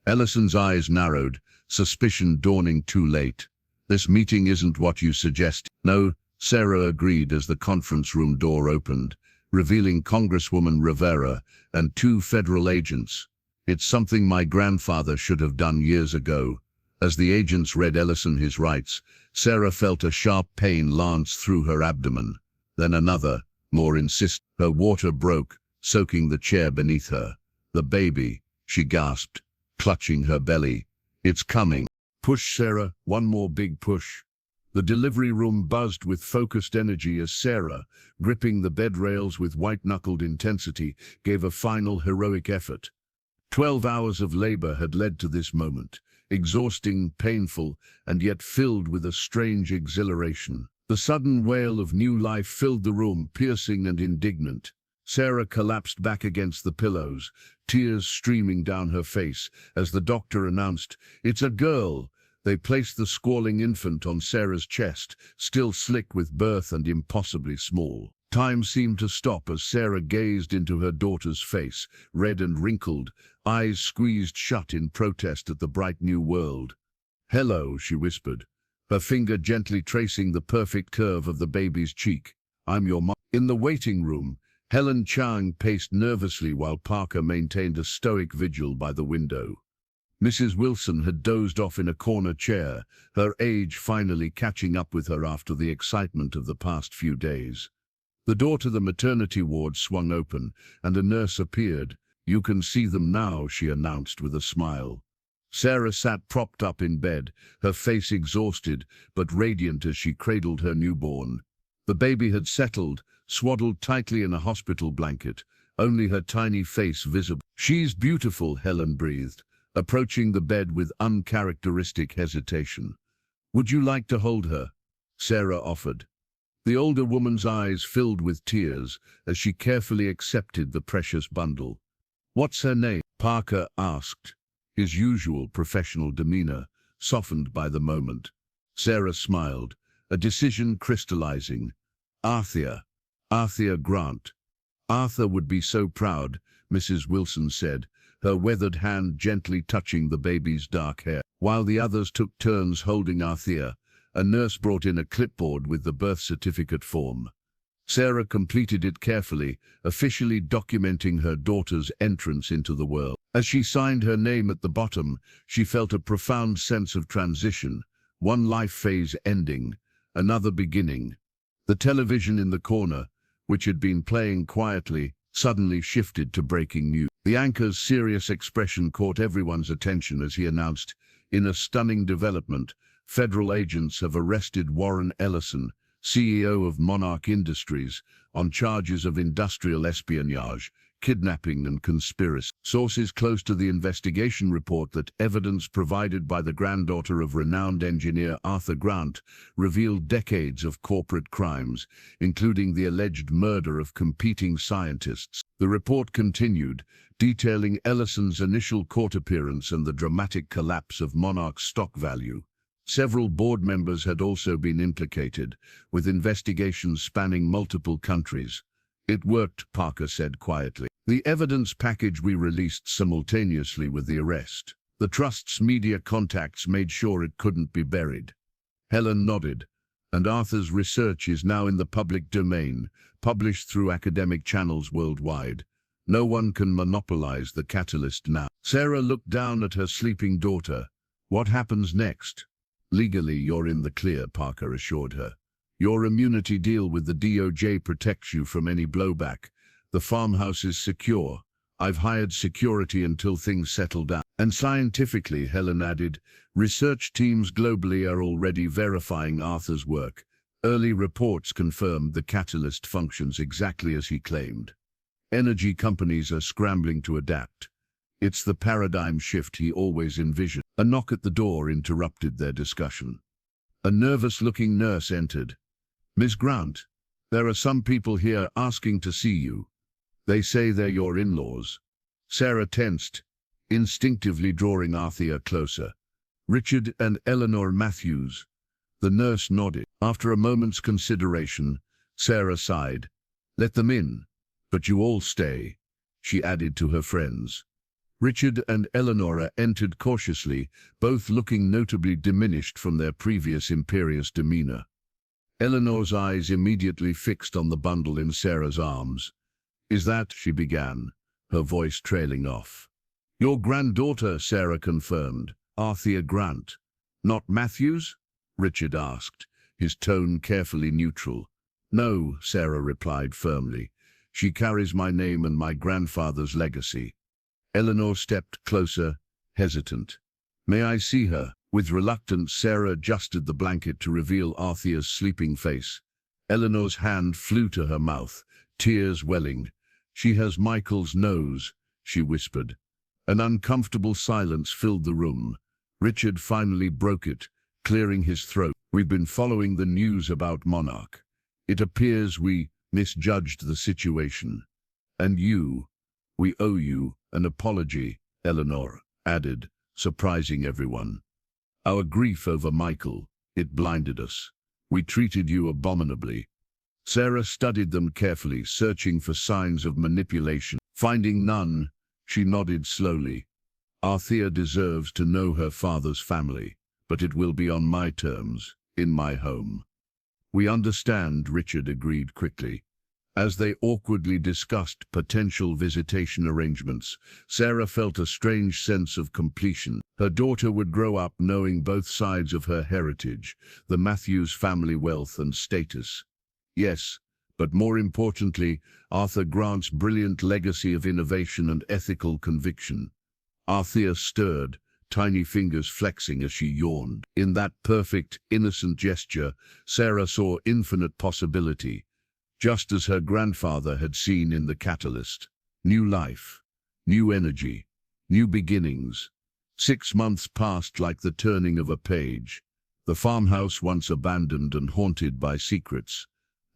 Ellison's eyes narrowed, suspicion dawning too late. "This meeting isn't what you suggest." "No," Sarah agreed as the conference room door opened, revealing Congresswoman Rivera and 2 federal agents. "It's something my grandfather should have done years ago." As the agents read Ellison his rights, Sarah felt a sharp pain lance through her abdomen. Then another, more insistent. Her water broke, soaking the chair beneath her. "The baby," she gasped, clutching her belly. "It's coming." "Push, Sarah, one more big push." The delivery room buzzed with focused energy as Sarah, gripping the bed rails with white-knuckled intensity, gave a final heroic effort. 12 hours of labor had led to this moment, exhausting, painful, and yet filled with a strange exhilaration. The sudden wail of new life filled the room, piercing and indignant. Sarah collapsed back against the pillows, tears streaming down her face, as the doctor announced, "It's a girl." They placed the squalling infant on Sarah's chest, still slick with birth and impossibly small. Time seemed to stop as Sarah gazed into her daughter's face, red and wrinkled, eyes squeezed shut in protest at the bright new world. "Hello," she whispered, her finger gently tracing the perfect curve of the baby's cheek. "I'm your mom." In the waiting room, Helen Chang paced nervously while Parker maintained a stoic vigil by the window. Mrs. Wilson had dozed off in a corner chair, her age finally catching up with her after the excitement of the past few days. The door to the maternity ward swung open, and a nurse appeared. "You can see them now," she announced with a smile. Sarah sat propped up in bed, her face exhausted but radiant as she cradled her newborn. The baby had settled, swaddled tightly in a hospital blanket, only her tiny face visible. "She's beautiful," Helen breathed, approaching the bed with uncharacteristic hesitation. "Would you like to hold her?" Sarah offered. The older woman's eyes filled with tears as she carefully accepted the precious bundle. "What's her name?" Parker asked, his usual professional demeanor softened by the moment. Sarah smiled, a decision crystallizing. "Arthur. Arthur Grant." "Arthur would be so proud," Mrs. Wilson said, her weathered hand gently touching the baby's dark hair. While the others took turns holding Arthur, a nurse brought in a clipboard with the birth certificate form. Sarah completed it carefully, officially documenting her daughter's entrance into the world. As she signed her name at the bottom, she felt a profound sense of transition, one life phase ending, another beginning. The television in the corner, which had been playing quietly, suddenly shifted to breaking news. The anchor's serious expression caught everyone's attention as he announced, "In a stunning development, federal agents have arrested Warren Ellison, CEO of Monarch Industries, on charges of industrial espionage, kidnapping and conspiracy." Sources close to the investigation report that evidence provided by the granddaughter of renowned engineer Arthur Grant revealed decades of corporate crimes, including the alleged murder of competing scientists. The report continued, detailing Ellison's initial court appearance and the dramatic collapse of Monarch's stock value. Several board members had also been implicated, with investigations spanning multiple countries. "It worked," Parker said quietly. "The evidence package we released simultaneously with the arrest. The trust's media contacts made sure it couldn't be buried." Helen nodded. "And Arthur's research is now in the public domain, published through academic channels worldwide. No one can monopolize the catalyst now." Sarah looked down at her sleeping daughter. "What happens next?" "Legally, you're in the clear," Parker assured her. "Your immunity deal with the DOJ protects you from any blowback. The farmhouse is secure. I've hired security until things settle down." "And scientifically," Helen added, "research teams globally are already verifying Arthur's work. Early reports confirmed the catalyst functions exactly as he claimed. Energy companies are scrambling to adapt. It's the paradigm shift he always envisioned." A knock at the door interrupted their discussion. A nervous-looking nurse entered. "Miss Grant, there are some people here asking to see you. They say they're your in-laws." Sarah tensed, instinctively drawing Arthur closer. "Richard and Eleanor Matthews." The nurse nodded. After a moment's consideration, Sarah sighed. "Let them in, but you all stay," she added to her friends. Richard and Eleanor entered cautiously, both looking notably diminished from their previous imperious demeanor. Eleanor's eyes immediately fixed on the bundle in Sarah's arms. "Is that," she began, her voice trailing off. "Your granddaughter," Sarah confirmed. "Arthur Grant." "Not Matthews?" Richard asked, his tone carefully neutral. "No," Sarah replied firmly. "She carries my name and my grandfather's legacy." Eleanor stepped closer, hesitant. "May I see her?" With reluctance, Sarah adjusted the blanket to reveal Arthur's sleeping face. Eleanor's hand flew to her mouth, tears welling. "She has Michael's nose," she whispered. An uncomfortable silence filled the room. Richard finally broke it, clearing his throat. We've been following the news about Monarch. It appears we misjudged the situation. And we owe you an apology, Eleanor added, surprising everyone. Our grief over Michael, it blinded us. We treated you abominably. Sarah studied them carefully, searching for signs of manipulation. Finding none, she nodded slowly. Althea deserves to know her father's family, but it will be on my terms, in my home. We understand, Richard agreed quickly. As they awkwardly discussed potential visitation arrangements, Sarah felt a strange sense of completion. Her daughter would grow up knowing both sides of her heritage, the Matthews family wealth and status. Yes, but more importantly, Arthur Grant's brilliant legacy of innovation and ethical conviction. Althea stirred, tiny fingers flexing as she yawned. In that perfect, innocent gesture, Sarah saw infinite possibility, just as her grandfather had seen in the catalyst. New life, new energy, new beginnings. 6 months passed like the turning of a page. The farmhouse, once abandoned and haunted by secrets,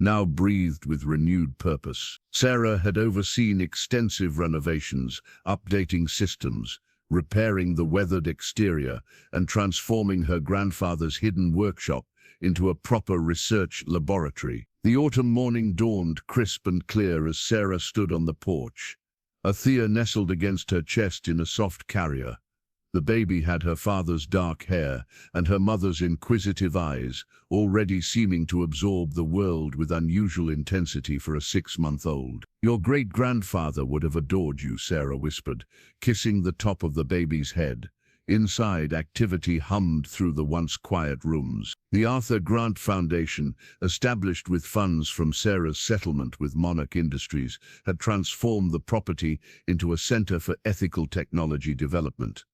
now breathed with renewed purpose. Sarah had overseen extensive renovations, updating systems, repairing the weathered exterior, and transforming her grandfather's hidden workshop into a proper research laboratory. The autumn morning dawned crisp and clear as Sarah stood on the porch. Althea nestled against her chest in a soft carrier. The baby had her father's dark hair and her mother's inquisitive eyes, already seeming to absorb the world with unusual intensity for a 6-month-old. Your great-grandfather would have adored you, Sarah whispered, kissing the top of the baby's head. Inside, activity hummed through the once quiet rooms. The Arthur Grant Foundation, established with funds from Sarah's settlement with Monarch Industries, had transformed the property into a center for ethical technology development.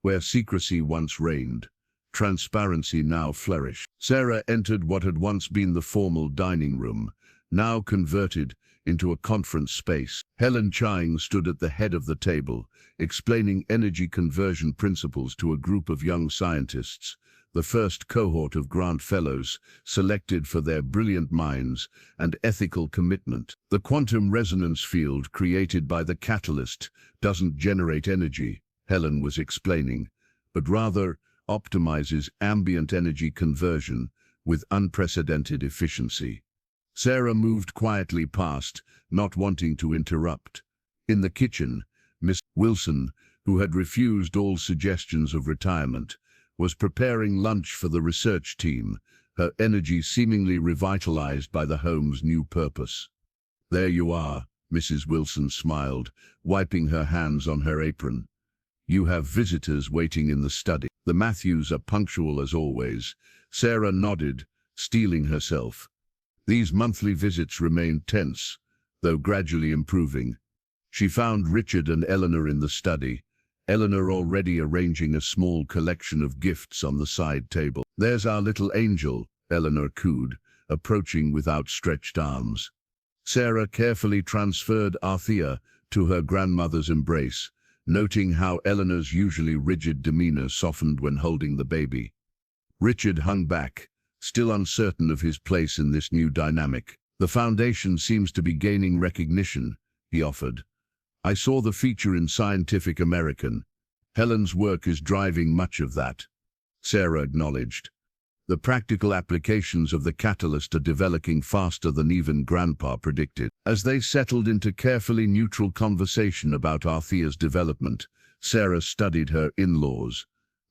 Where secrecy once reigned, transparency now flourished. Sarah entered what had once been the formal dining room, now converted into a conference space. Helen Chang stood at the head of the table, explaining energy conversion principles to a group of young scientists, the first cohort of Grant Fellows, selected for their brilliant minds and ethical commitment. The quantum resonance field created by the catalyst doesn't generate energy, Helen was explaining, but rather optimizes ambient energy conversion with unprecedented efficiency. Sarah moved quietly past, not wanting to interrupt. In the kitchen, Miss Wilson, who had refused all suggestions of retirement, was preparing lunch for the research team, her energy seemingly revitalized by the home's new purpose. There you are, Mrs. Wilson smiled, wiping her hands on her apron. You have visitors waiting in the study. The Matthews are punctual as always. Sarah nodded, steeling herself. These monthly visits remained tense, though gradually improving. She found Richard and Eleanor in the study, Eleanor already arranging a small collection of gifts on the side table. There's our little angel, Eleanor cooed, approaching with outstretched arms. Sarah carefully transferred Althea to her grandmother's embrace, noting how Eleanor's usually rigid demeanor softened when holding the baby. Richard hung back, still uncertain of his place in this new dynamic. The foundation seems to be gaining recognition, he offered. I saw the feature in Scientific American. Helen's work is driving much of that, Sarah acknowledged. The practical applications of the catalyst are developing faster than even Grandpa predicted. As they settled into carefully neutral conversation about Althea's development, Sarah studied her in-laws.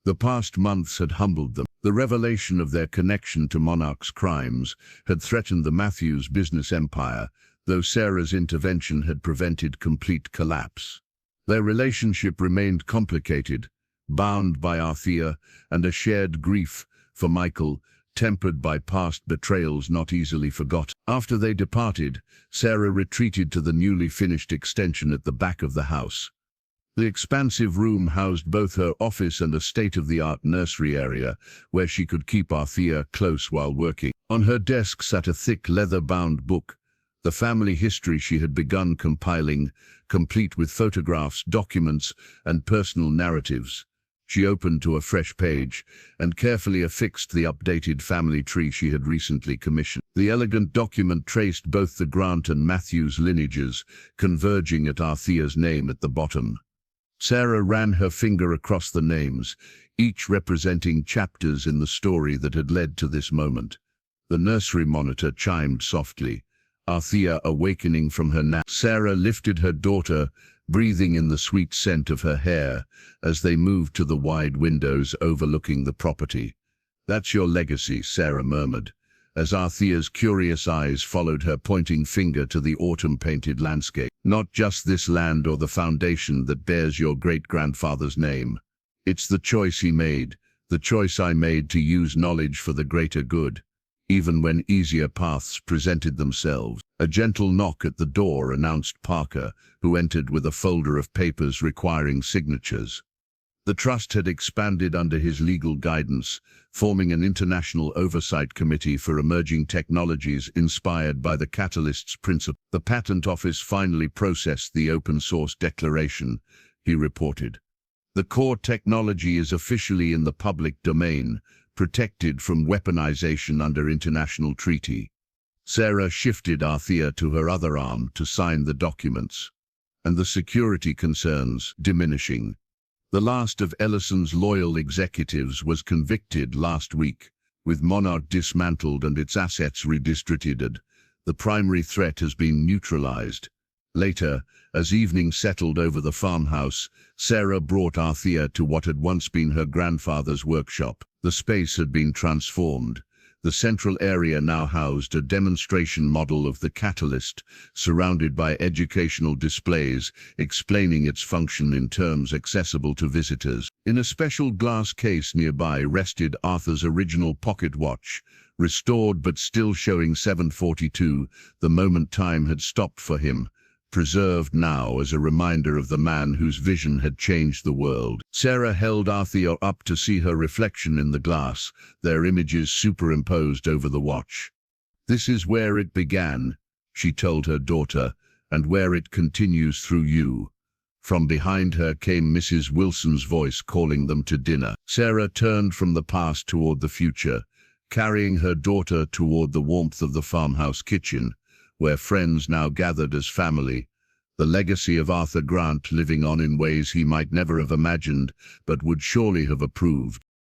The past months had humbled them. The revelation of their connection to Monarch's crimes had threatened the Matthews business empire, though Sarah's intervention had prevented complete collapse. Their relationship remained complicated, bound by Althea and a shared grief for Michael, tempered by past betrayals not easily forgotten. After they departed, Sarah retreated to the newly finished extension at the back of the house. The expansive room housed both her office and a state-of-the-art nursery area where she could keep Althea close while working. On her desk sat a thick leather-bound book, the family history she had begun compiling, complete with photographs, documents, and personal narratives. She opened to a fresh page and carefully affixed the updated family tree she had recently commissioned. The elegant document traced both the Grant and Matthews lineages, converging at Althea's name at the bottom. Sarah ran her finger across the names, each representing chapters in the story that had led to this moment. The nursery monitor chimed softly, Althea awakening from her nap. Sarah lifted her daughter, breathing in the sweet scent of her hair, as they moved to the wide windows overlooking the property. "That's your legacy," Sarah murmured, as Althea's curious eyes followed her pointing finger to the autumn-painted landscape. "Not just this land or the foundation that bears your great-grandfather's name. It's the choice he made, the choice I made to use knowledge for the greater good, even when easier paths presented themselves." A gentle knock at the door announced Parker, who entered with a folder of papers requiring signatures. The trust had expanded under his legal guidance, forming an international oversight committee for emerging technologies inspired by the Catalyst's principle. "The Patent Office finally processed the open-source declaration," he reported. "The core technology is officially in the public domain, protected from weaponization under international treaty." Sarah shifted Althea to her other arm to sign the documents, and the security concerns diminishing. The last of Ellison's loyal executives was convicted last week, with Monarch dismantled and its assets redistributed. The primary threat has been neutralized. Later, as evening settled over the farmhouse, Sarah brought Althea to what had once been her grandfather's workshop. The space had been transformed. The central area now housed a demonstration model of the Catalyst, surrounded by educational displays explaining its function in terms accessible to visitors. In a special glass case nearby rested Arthur's original pocket watch, restored but still showing 7:42, the moment time had stopped for him, preserved now as a reminder of the man whose vision had changed the world. Sarah held Althea up to see her reflection in the glass, their images superimposed over the watch. "This is where it began," she told her daughter, "and where it continues through you." From behind her came Mrs. Wilson's voice calling them to dinner. Sarah turned from the past toward the future, carrying her daughter toward the warmth of the farmhouse kitchen, where friends now gathered as family, the legacy of Arthur Grant living on in ways he might never have imagined, but would surely have approved.